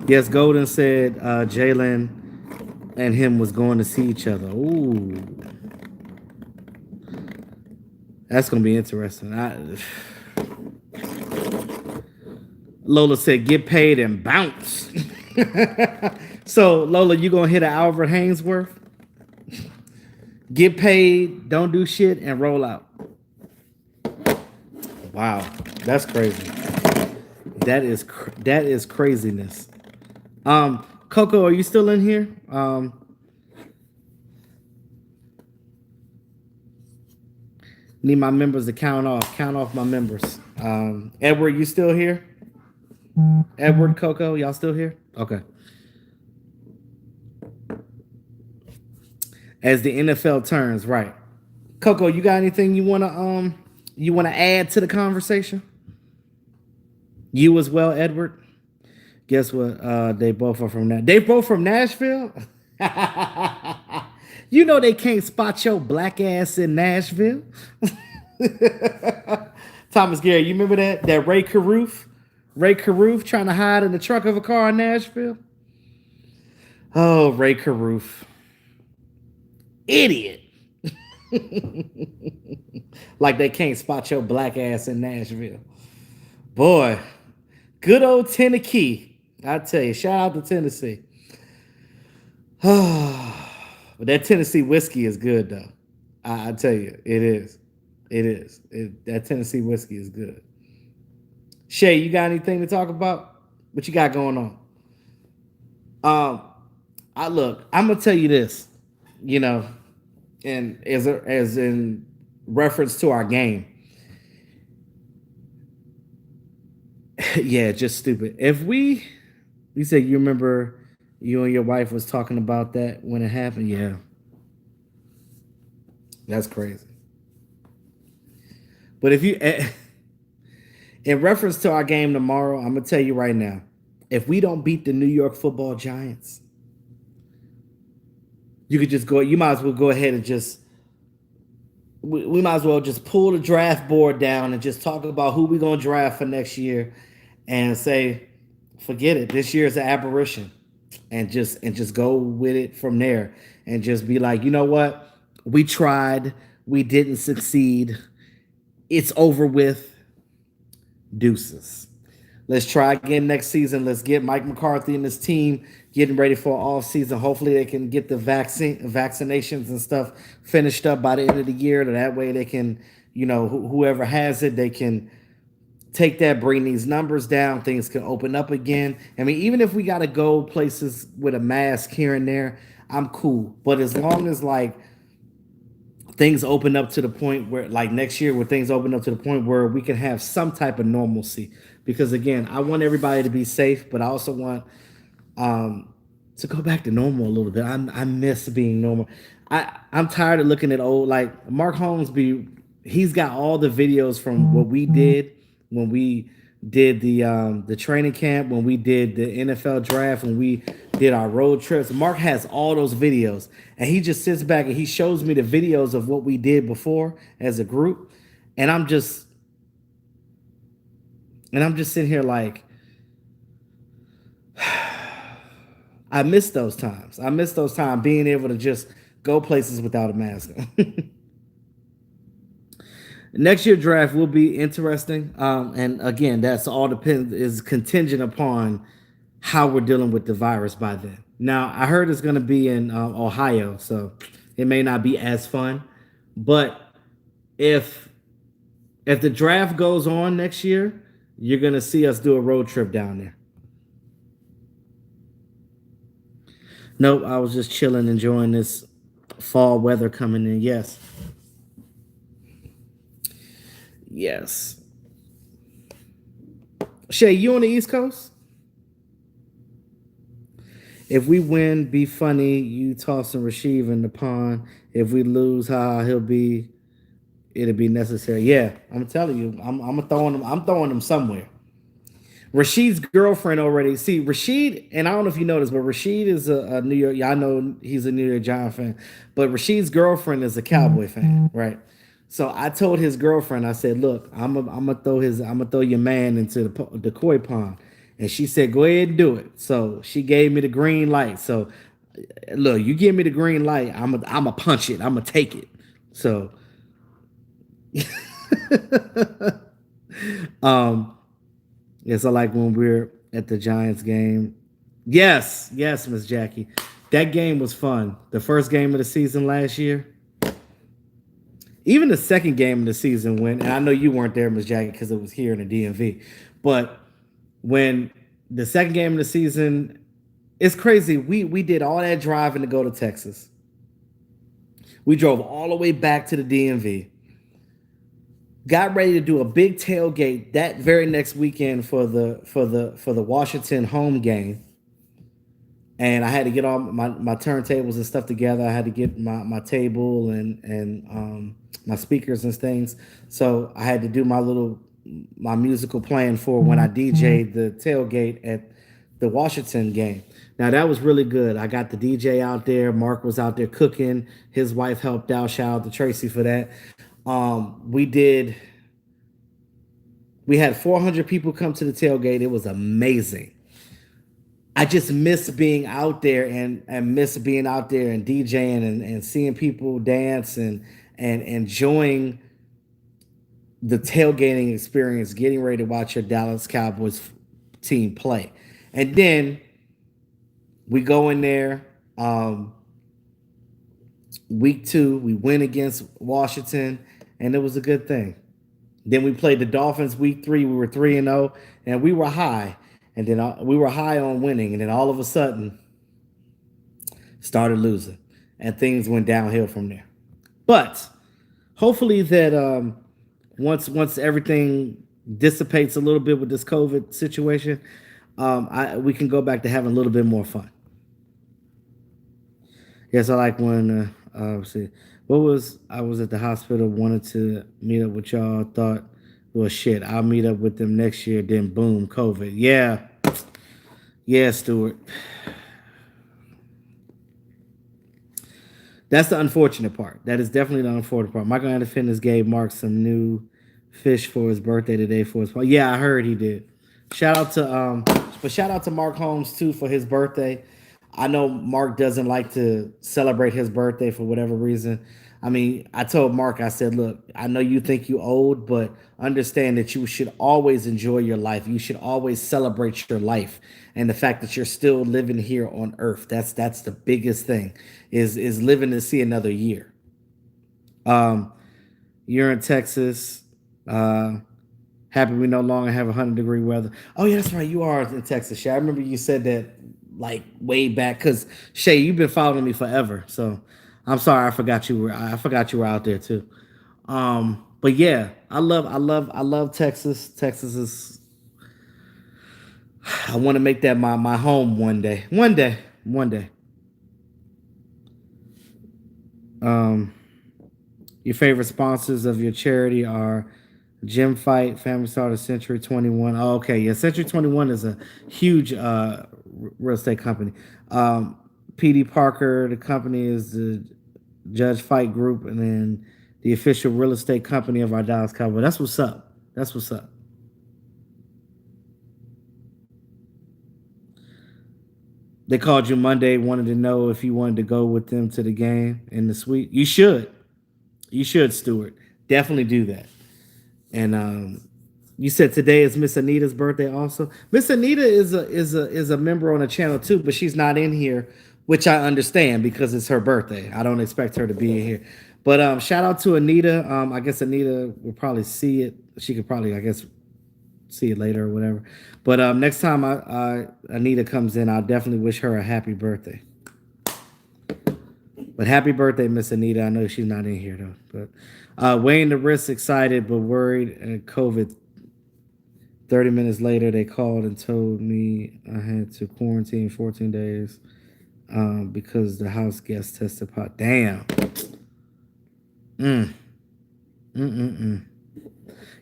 Yes, Golden said Jalen and him was going to see each other. Ooh. That's gonna be interesting. Lola said, "Get paid and bounce." So Lola, you gonna hit an Albert Hainsworth? Get paid, don't do shit, and roll out. Wow, that's crazy. That is craziness. Coco, are you still in here? Need my members to count off my members. Edward, you still here? Edward, Coco, y'all still here? Okay. As the NFL turns, right. Coco, you got anything you wanna add to the conversation? You as well, Edward. Guess what? They both are from that. They both from Nashville. You know they can't spot your black ass in Nashville. Thomas Gary, you remember that? That Ray Caruth? Ray Caruth trying to hide in the trunk of a car in Nashville? Oh, Ray Caruth. Idiot. Like they can't spot your black ass in Nashville. Boy, good old Tennessee. I tell you, shout out to Tennessee. But that Tennessee whiskey is good though. I tell you, it is. It is. That Tennessee whiskey is good. Shay, you got anything to talk about? What you got going on? I'm gonna tell you this, you know, and as in reference to our game. Yeah, just stupid. If you said you remember you and your wife was talking about that when it happened, yeah. That's crazy. But if you in reference to our game tomorrow, I'm gonna tell you right now, if we don't beat the New York Football Giants, you could just go. You might as well go ahead and just. We might as well just pull the draft board down and just talk about who we're gonna draft for next year, and say, forget it. This year is an aberration, and just go with it from there, and just be like, you know what? We tried. We didn't succeed. It's over with. Deuces. Let's try again next season. Let's get Mike McCarthy and his team getting ready for off season. Hopefully they can get the vaccinations and stuff finished up by the end of the year. That way they can, whoever has it, they can take that, bring these numbers down. Things can open up again. I mean, even if we got to go places with a mask here and there, I'm cool. But as long as things open up to the point where, like next year, where things open up to the point where we can have some type of normalcy. Because again, I want everybody to be safe, but I also want to go back to normal a little bit. I miss being normal. I'm tired of looking at old, like Mark Holmesby. He's got all the videos from what we did when we did the training camp, when we did the NFL draft, when we did our road trips. Mark has all those videos, and he just sits back and he shows me the videos of what we did before as a group, and I'm just sitting here like, I miss those times. I miss those times being able to just go places without a mask on. Next year draft will be interesting. And again, that's all is contingent upon how we're dealing with the virus by then. Now, I heard it's going to be in Ohio, so it may not be as fun. But if the draft goes on next year, you're going to see us do a road trip down there. Nope, I was just chilling, enjoying this Fall weather coming in. Yes. Yes. Shay, you on the East Coast? If we win, be funny. You tossing Rasheed in the pond. If we lose, he'll be. It'll be necessary. Yeah, I'm telling you, I'm throwing him. I'm throwing him somewhere. Rasheed's girlfriend already. See, Rasheed, and I don't know if you know this, but Rasheed is a New York. Yeah, I know he's a New York Giant fan, but Rasheed's girlfriend is a Cowboy fan, right? So I told his girlfriend, I said, "Look, I'm gonna throw your man into the koi pond," and she said, "Go ahead and do it." So she gave me the green light. So look, you give me the green light, I'm a punch it. I'm gonna take it. So um, yeah, so like when we're at the Giants game. Yes, yes, Miss Jackie. That game was fun. The first game of the season last year. Even the second game of the season when, and I know you weren't there, Miss Jackie, because it was here in the DMV. But when the second game of the season, it's crazy. We did all that driving to go to Texas. We drove all the way back to the DMV. Got ready to do a big tailgate that very next weekend for the Washington home game. And I had to get all my turntables and stuff together. I had to get my table and my speakers and things. So I had to do my musical plan for when I DJ'd the tailgate at the Washington game. Now that was really good. I got the DJ out there. Mark was out there cooking. His wife helped out. Shout out to Tracy for that. We did. We had 400 people come to the tailgate. It was amazing. I just miss being out there and miss being out there and DJing and seeing people dance and enjoying the tailgating experience, getting ready to watch your Dallas Cowboys team play. And then we go in there. Week 2, we win against Washington, and it was a good thing. Then we played the Dolphins week 3. We were 3-0, and we were high. And then we were high on winning, and then all of a sudden started losing, and things went downhill from there. But hopefully that once everything dissipates a little bit with this COVID situation, we can go back to having a little bit more fun. Yes, I like when see I was at the hospital, wanted to meet up with y'all, thought, well shit, I'll meet up with them next year, then boom, COVID. Yeah. Yeah, Stuart. That's the unfortunate part. That is definitely the unfortunate part. Michael Anthony Fitness gave Mark some new fish for his birthday today for his. Yeah, I heard he did. Shout out to Mark Holmes too for his birthday. I know Mark doesn't like to celebrate his birthday for whatever reason. I mean, I told Mark, I said, look, I know you think you old, but understand that you should always enjoy your life. You should always celebrate your life and the fact that you're still living here on earth. That's the biggest thing is living to see another year. You're in Texas. Happy we no longer have 100-degree weather. Oh yeah, that's right. You are in Texas, Shay. I remember you said that like way back because Shay, you've been following me forever. So I'm sorry I forgot you were out there too. But yeah, I love Texas. Texas is I want to make that my home one day. One day. One day. Your favorite sponsors of your charity are Gym Fight, Family Starter, Century 21. Oh, okay, yeah, Century 21 is a huge real estate company. PD Parker, the company is the Judge Fight Group, and then the official real estate company of our Dallas Cowboys. That's what's up. That's what's up. They called you Monday, wanted to know if you wanted to go with them to the game in the suite. You should. You should, Stuart. Definitely do that. And you said today is Miss Anita's birthday also. Miss Anita is a member on the channel too, but she's not in here, which I understand because it's her birthday. I don't expect her to be in here. But shout out to Anita. I guess Anita will probably see it. She could probably, I guess, see it later or whatever. But next time Anita comes in, I'll definitely wish her a happy birthday. But happy birthday, Miss Anita. I know she's not in here though. But weighing the risk, excited but worried. And COVID. 30 minutes later, they called and told me I had to quarantine 14 days because the house guest tested pot. Damn. Mm. Mm-mm-mm.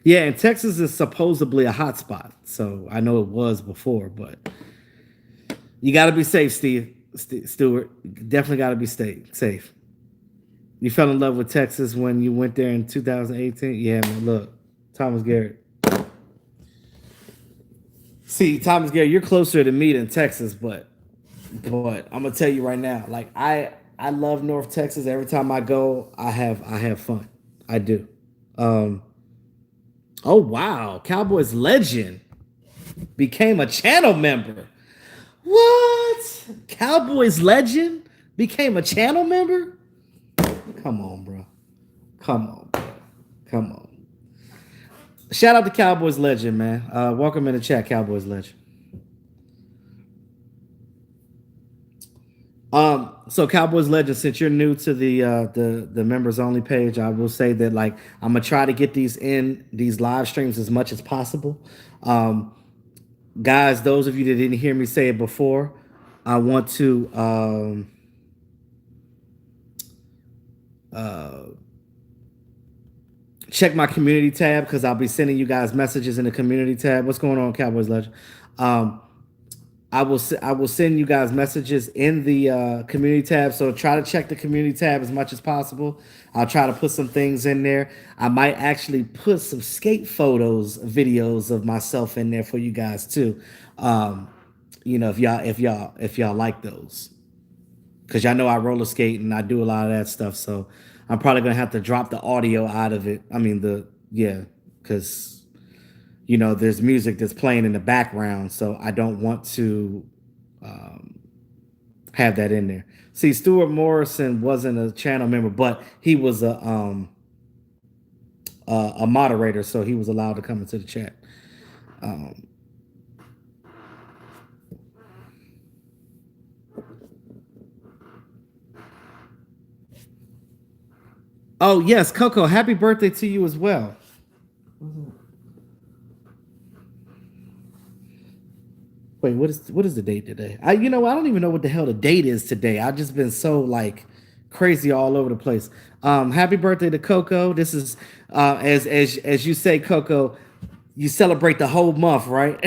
Yeah, and Texas is supposedly a hot spot. So I know it was before, but you got to be safe, Stewart. Definitely got to be safe. You fell in love with Texas when you went there in 2018? Yeah, man, look. Thomas Garrett. See, Thomas Garrett, you're closer to me than Texas, but I'm gonna tell you right now, like I love North Texas. Every time I go, I have fun. I do. Um, oh wow, Cowboys legend became a channel member. What? Cowboys legend became a channel member? Come on, bro. Come on, bro. Come on. Shout out to Cowboys legend, man. Welcome in the chat, Cowboys legend. So Cowboys legend, since you're new to the members only page, I will say that like I'm gonna try to get these live streams as much as possible. Guys, those of you that didn't hear me say it before, I want to check my community tab because I'll be sending you guys messages in the community tab. What's going on, Cowboys legend? I will send you guys messages in the community tab. So try to check the community tab as much as possible. I'll try to put some things in there. I might actually put some skate photos, videos of myself in there for you guys too. You know, if y'all like those, because y'all know I roller skate and I do a lot of that stuff. So I'm probably gonna have to drop the audio out of it. I mean because you know, there's music that's playing in the background, so I don't want to have that in there. See, Stuart Morrison wasn't a channel member, but he was a moderator, so he was allowed to come into the chat. Oh yes, Coco, happy birthday to you as well. Wait, what is the date today? I don't even know what the hell the date is today. I've just been so like crazy all over the place. Happy birthday to Coco. This is as you say, Coco, you celebrate the whole month, right?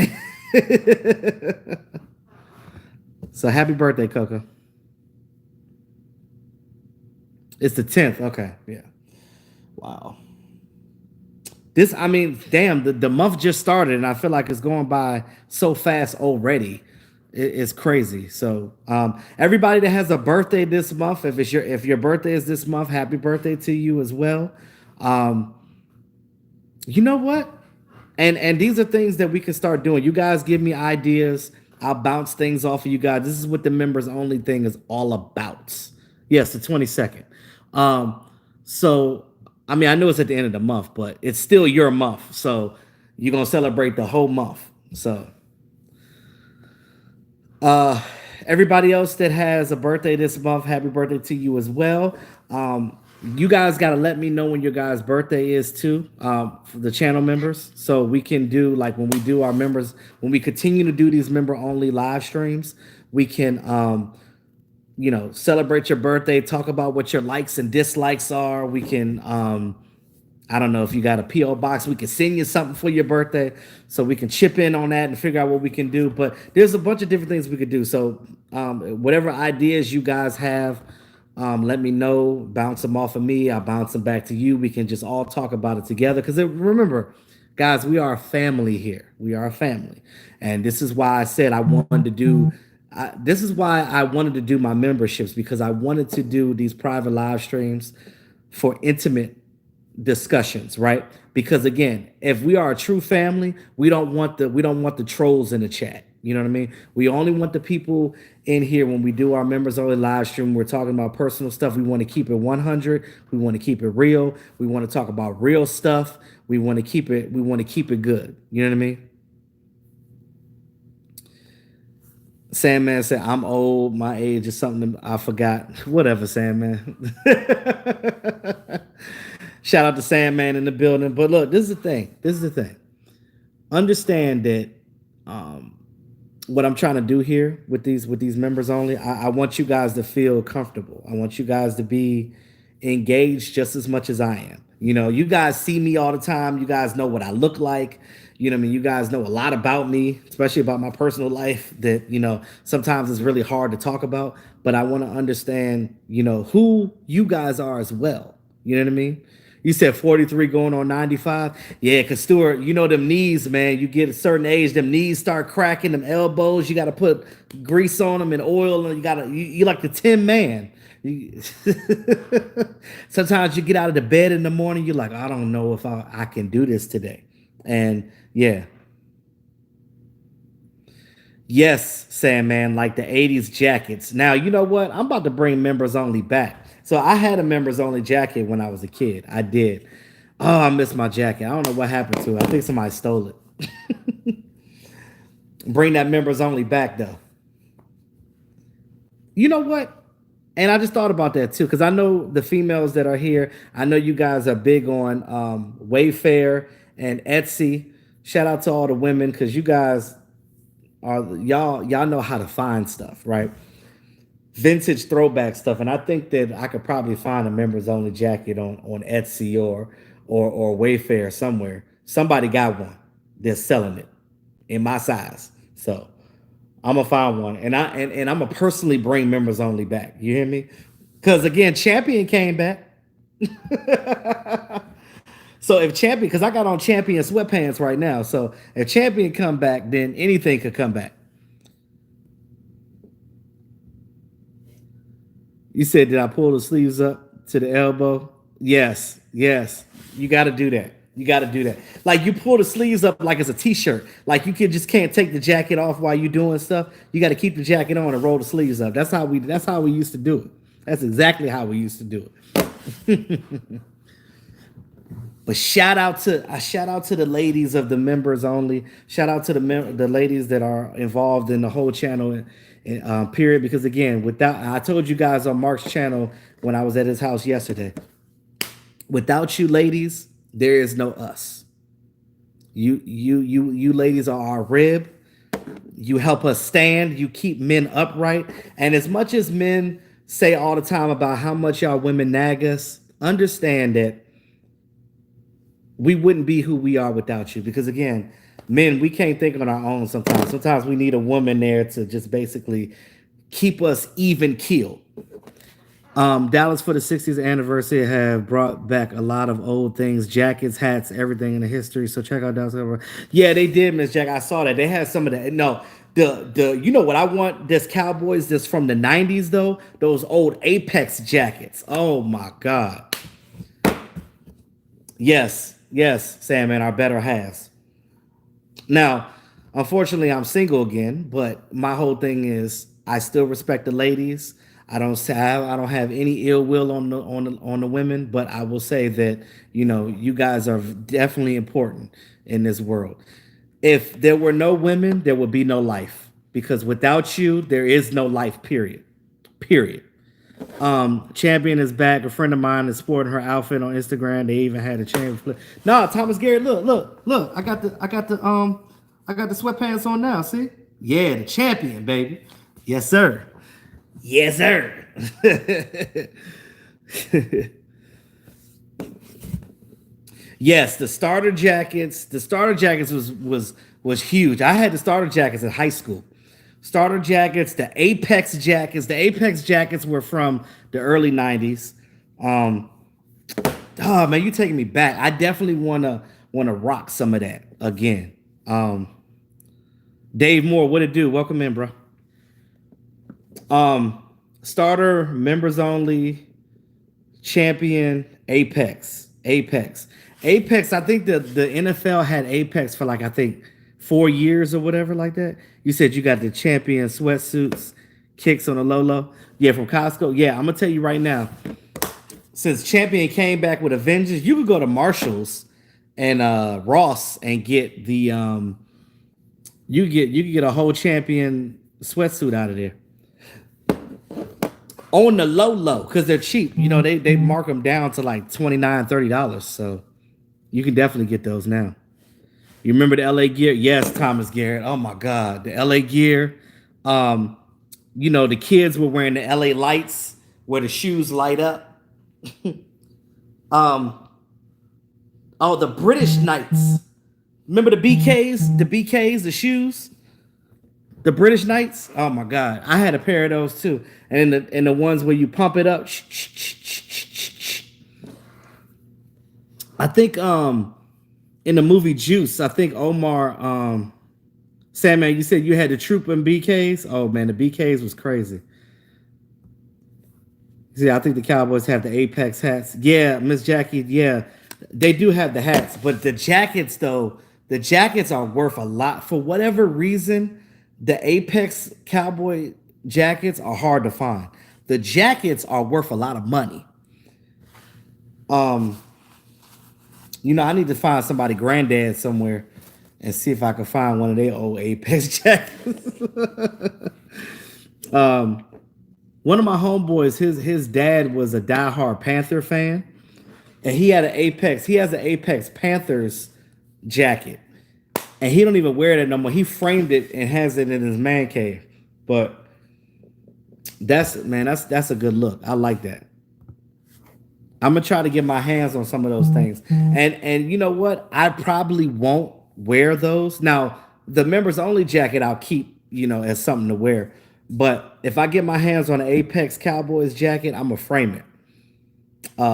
So happy birthday, Coco. It's the 10th. Okay, yeah. Wow. I mean, damn, the month just started, and I feel like it's going by so fast already. It's crazy. So, everybody that has a birthday this month, if your birthday is this month, happy birthday to you as well. You know what? And these are things that we can start doing. You guys give me ideas. I'll bounce things off of you guys. This is what the members only thing is all about. Yes, the 22nd. So I mean, I know it's at the end of the month, but it's still your month. So you're gonna celebrate the whole month. So everybody else that has a birthday this month, happy birthday to you as well. You guys got to let me know when your guys' birthday is too, for the channel members, so we can do like when we do our members, when we continue to do these member only live streams, we can celebrate your birthday, talk about what your likes and dislikes are. We can I don't know if you got a PO box, we can send you something for your birthday, so we can chip in on that and figure out what we can do. But there's a bunch of different things we could do. So whatever ideas you guys have, let me know. Bounce them off of me. I'll bounce them back to you. We can just all talk about it together. Because remember, guys, we are a family here. We are a family, and this is why I said I wanted to do. This is why I wanted to do my memberships, because I wanted to do these private live streams for intimate discussions, right? Because again, if we are a true family, we don't want the trolls in the chat. You know what I mean? We only want the people in here when we do our members only live stream. We're talking about personal stuff. We want to keep it 100. We want to keep it real. We want to talk about real stuff. We want to keep it good. You know what I mean? Sandman said, I'm old. My age is something I forgot. Whatever, Sandman. Shout out to Sandman in the building. But look, this is the thing. This is the thing. Understand that um, what I'm trying to do here with these members only, I want you guys to feel comfortable. I want you guys to be engaged just as much as I am. You know, you guys see me all the time. You guys know what I look like. You know what I mean? You guys know a lot about me, especially about my personal life that, you know, sometimes it's really hard to talk about. But I want to understand, you know, who you guys are as well. You know what I mean? You said 43 going on 95. Yeah, because Stuart, you know them knees, man. You get a certain age, them knees start cracking, them elbows. You got to put grease on them and oil, and you like the Tin Man. Sometimes you get out of the bed in the morning, you're like, I don't know if I can do this today. And yeah, yes, Sandman, like the 80s jackets. Now, you know what? I'm about to bring members only back. So I had a members only jacket when I was a kid. I did. Oh, I missed my jacket. I don't know what happened to it. I think somebody stole it. Bring that members only back though. You know what? And I just thought about that too, because I know the females that are here. I know you guys are big on Wayfair and Etsy. Shout out to all the women because you guys are y'all know how to find stuff, right? Vintage throwback stuff, and I think that I could probably find a members only jacket on Etsy or Wayfair somewhere. Somebody got one. They're selling it in my size, so I'm gonna find one, and I'm gonna personally bring members only back. You hear me? Because again, Champion came back. So if Champion, because I got on Champion sweatpants right now, so if Champion come back, then anything could come back. You said, did I pull the sleeves up to the elbow? Yes, yes. You got to do that. You got to do that. Like you pull the sleeves up like it's a t-shirt. Like you can just can't take the jacket off while you're doing stuff. You got to keep the jacket on and roll the sleeves up. That's how we used to do it. That's exactly how we used to do it. But shout out to the ladies of the members only. Shout out to the ladies that are involved in the whole channel period. Because again, without I told you guys on Mark's channel when I was at his house yesterday, without you ladies, there is no us. You ladies are our rib. You help us stand. You keep men upright. And as much as men say all the time about how much y'all women nag us, understand that we wouldn't be who we are without you. Because again, men, we can't think on our own sometimes. Sometimes we need a woman there to just basically keep us even keeled. Dallas for the 60th anniversary have brought back a lot of old things, jackets, hats, everything in the history. So check out Dallas. Yeah, they did, Miss Jack. I saw that. They had some of that. No, the you know what I want? This Cowboys, this from the 90s though. Those old Apex jackets. Oh my God. Yes, yes, Sandman, our better halves. Now, unfortunately, I'm single again, but my whole thing is I still respect the ladies. I don't have any ill will on the women, but I will say that you know you guys are definitely important in this world. If there were no women, there would be no life because without you, there is no life. Period. Period. Champion is back. A friend of mine is sporting her outfit on Instagram. They even had a champion flip. No, Thomas Gary, look. I got the sweatpants on now. See? Yeah, the champion, baby. Yes, sir. Yes, sir. Yes, the starter jackets. The starter jackets was huge. I had the starter jackets in high school. Starter jackets, the Apex jackets. The Apex jackets were from the early 90s. Oh man, you taking me back. I definitely wanna rock some of that again. Dave Moore, what it do? Welcome in, bro. Starter, members only, champion, Apex. I think the NFL had Apex for like I think 4 years or whatever like that. You said you got the champion sweatsuits, kicks on the low. Yeah, from Costco. Yeah, I'm gonna tell you right now. Since Champion came back with a vengeance, you could go to Marshalls and Ross and get the you could get a whole Champion sweatsuit out of there on the low because they're cheap. You know, they mark them down to like $29, $30. So you can definitely get those now. You remember the LA Gear? Yes, Thomas Garrett. Oh my God, the LA Gear. Um, you know, the kids were wearing the LA lights where the shoes light up. um, oh, the British Knights. Remember the BKs? The BKs, the shoes? The British Knights? Oh my God. I had a pair of those too. And the ones where you pump it up. I think in the movie Juice, I think Omar Sandman, you said you had the troop and BKs. Oh man, the BKs was crazy. See, I think the Cowboys have the Apex hats. Yeah, Miss Jackie, yeah. They do have the hats, but the jackets though, the jackets are worth a lot. For whatever reason, the Apex Cowboy jackets are hard to find. The jackets are worth a lot of money. You know, I need to find somebody granddad somewhere and see if I can find one of their old Apex jackets. One of my homeboys, his dad was a diehard Panther fan, and he had an Apex. He has an Apex Panthers jacket, and he don't even wear that no more. He framed it and has it in his man cave. But that's a good look. I like that. I'm gonna try to get my hands on some of those things. And you know what? I probably won't wear those. Now, the members only jacket I'll keep, you know, as something to wear. But if I get my hands on an Apex Cowboys jacket, I'm gonna frame it.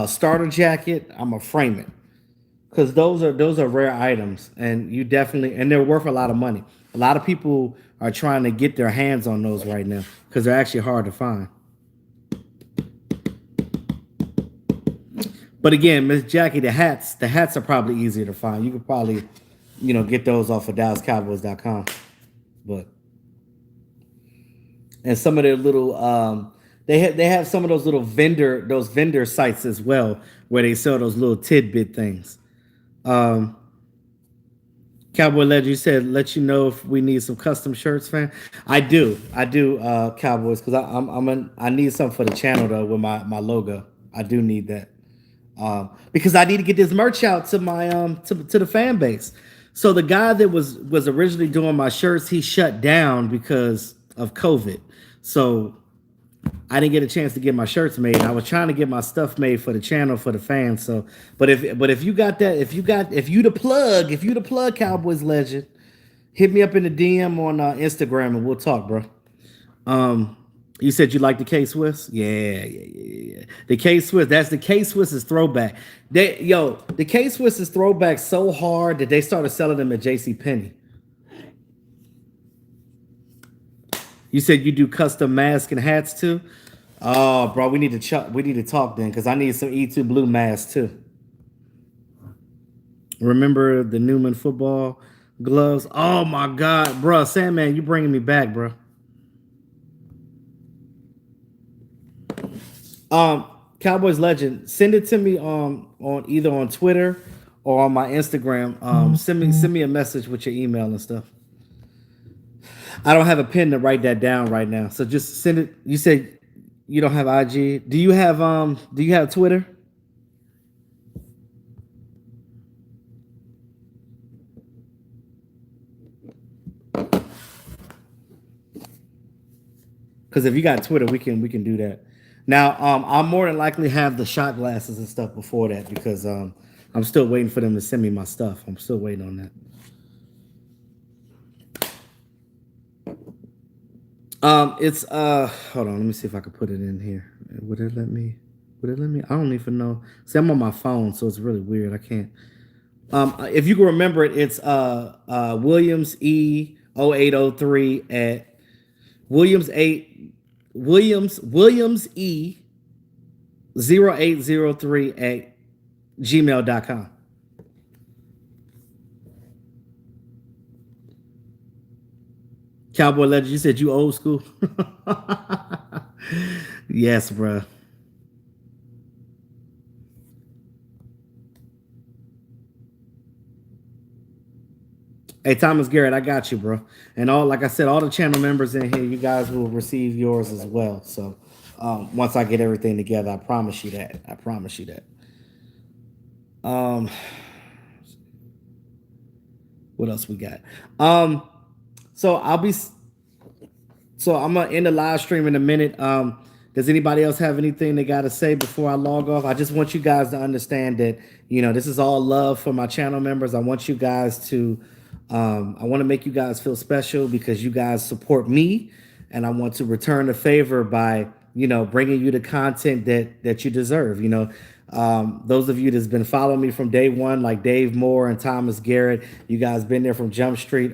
Starter jacket, I'm gonna frame it. Because those are rare items, and they're worth a lot of money. A lot of people are trying to get their hands on those right now because they're actually hard to find. But again, Miss Jackie, the hats are probably easier to find. You could probably, you know, get those off of DallasCowboys.com. But and some of their little they have some of those little vendor sites as well where they sell those little tidbit things. Cowboy Legend, you said let you know if we need some custom shirts, fan. I do, Cowboys, because I need something for the channel though with my logo. I do need that. Because I need to get this merch out to my to the fan base. So the guy that was originally doing my shirts, he shut down because of COVID. So I didn't get a chance to get my shirts made. I was trying to get my stuff made for the channel for the fans. So, but if you got that, if you the plug, Cowboys Legend, hit me up in the DM on Instagram and we'll talk, bro. You said you like the K-Swiss? Yeah. The K-Swiss, that's the K-Swiss's throwback. The K-Swiss is throwback so hard that they started selling them at JCPenney. You said you do custom masks and hats too? Oh, bro, we need to talk then because I need some E2 blue masks too. Remember the Newman football gloves? Oh my God, bro, Sandman, you bringing me back, bro. Cowboys Legend, send it to me on either on Twitter or on my Instagram. Send me a message with your email and stuff. I don't have a pen to write that down right now, so just send it. You said you don't have IG. Do you have Twitter? Because if you got Twitter, we can do that. Now, I'll more than likely have the shot glasses and stuff before that because I'm still waiting for them to send me my stuff. I'm still waiting on that. It's hold on, let me see if I can put it in here. Would it let me? I don't even know. See, I'm on my phone, so it's really weird. I can't. If you can remember it, it's Williams E 0803 at Williams E 0803 at gmail.com. Cowboy Legend, you said you old school. Yes, bro. Hey, Thomas Garrett, I got you, bro. And all, like I said, all the channel members in here, you guys will receive yours as well. So once I get everything together, I promise you that. I promise you that. Um, what else we got? So I'll be. So I'm gonna end the live stream in a minute. Does anybody else have anything they got to say before I log off? I just want you guys to understand that, you know, this is all love for my channel members. I want you guys to, I want to make you guys feel special because you guys support me, and I want to return the favor by, you know, bringing you the content that you deserve. You know, those of you that's been following me from day one, like Dave Moore and Thomas Garrett, you guys been there from Jump Street.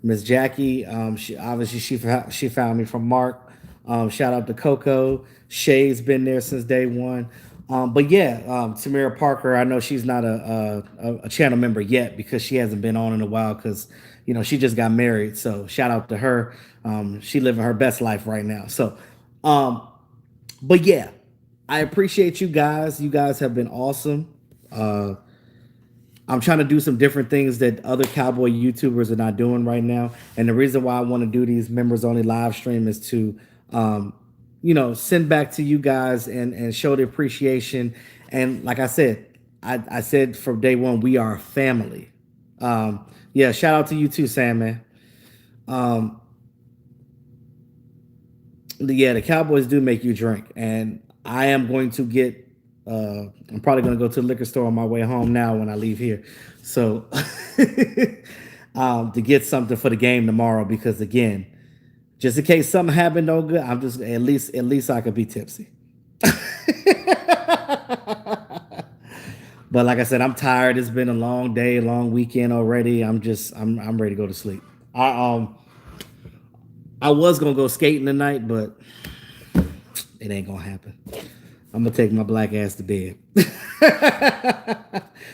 Miss Jackie, she obviously she found me from Mark. Shout out to Coco. Shay's been there since day one. But yeah, Tamira Parker, I know she's not a channel member yet because she hasn't been on in a while because, you know, she just got married. So shout out to her. She living her best life right now. So, but yeah, I appreciate you guys. You guys have been awesome. I'm trying to do some different things that other cowboy YouTubers are not doing right now. And the reason why I want to do these members only live stream is to, you know, send back to you guys and show the appreciation. And like I said, I said from day one, we are a family. Yeah, shout out to you too, Sam, man. Yeah, the Cowboys do make you drink. And I am going to get, I'm probably going to go to the liquor store on my way home now when I leave here. So to get something for the game tomorrow, because again, just in case something happened no good, I'm just at least I could be tipsy. But like I said, I'm tired. It's been a long day, long weekend already. I'm ready to go to sleep. I was gonna go skating tonight, but it ain't gonna happen. I'm gonna take my black ass to bed.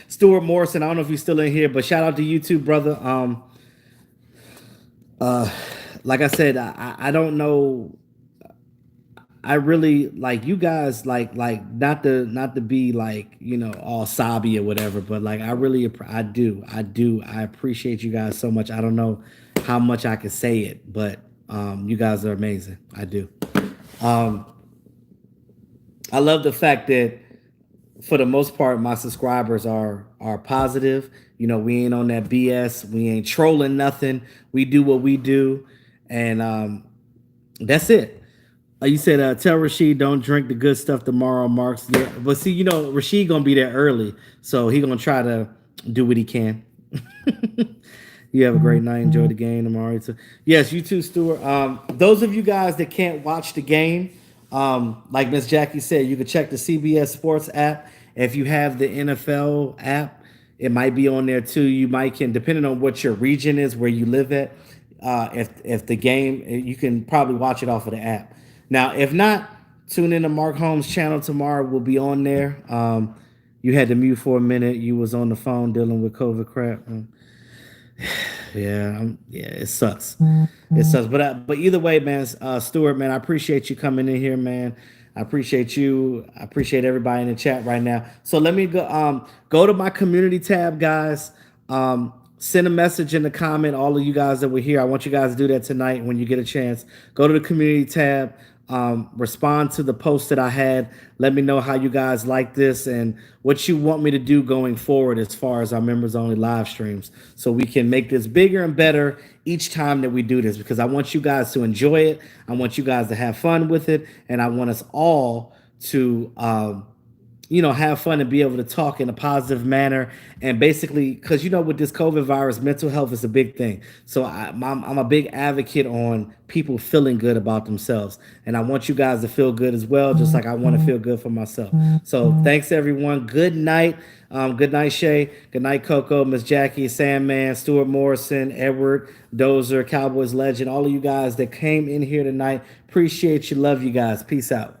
Stuart Morrison, I don't know if you're still in here, but shout out to you too, brother. Like I said, I don't know. I really like you guys, like not to be like, you know, all sobby or whatever, but like I appreciate you guys so much. I don't know how much I can say it, but you guys are amazing. I do. I love the fact that for the most part, my subscribers are positive. You know, we ain't on that BS. We ain't trolling nothing. We do what we do, and that's it. You said, tell Rashid don't drink the good stuff tomorrow, Marks. Yeah, but see, you know, Rashid gonna be there early, so he gonna try to do what he can. You have a great night. Enjoy the game tomorrow. Yes, you too, Stuart. Those of you guys that can't watch the game, like Miss Jackie said, you can check the CBS Sports app. If you have the NFL app, it might be on there too. You might can, depending on what your region is, where you live at. If the game, you can probably watch it off of the app. Now, if not, tune in to Mark Holmes' channel tomorrow. We'll be on there. You had to mute for a minute. You was on the phone dealing with COVID crap. Yeah, it sucks. It sucks. But either way, man, Stuart, man, I appreciate you coming in here, man. I appreciate you. I appreciate everybody in the chat right now. So let me go to my community tab, guys. Send a message in the comment, all of you guys that were here. I want you guys to do that tonight when you get a chance. Go to the community tab. Respond to the post that I had. Let me know how you guys like this and what you want me to do going forward as far as our members only live streams, so we can make this bigger and better each time that we do this, because I want you guys to enjoy it. I want you guys to have fun with it, and I want us all to you know, have fun and be able to talk in a positive manner. And basically, because, you know, with this COVID virus, mental health is a big thing. So I'm a big advocate on people feeling good about themselves. And I want you guys to feel good as well, just like I want to feel good for myself. So thanks, everyone. Good night. Good night, Shay. Good night, Coco, Miss Jackie, Sandman, Stuart Morrison, Edward, Dozer, Cowboys Legend, all of you guys that came in here tonight. Appreciate you. Love you guys. Peace out.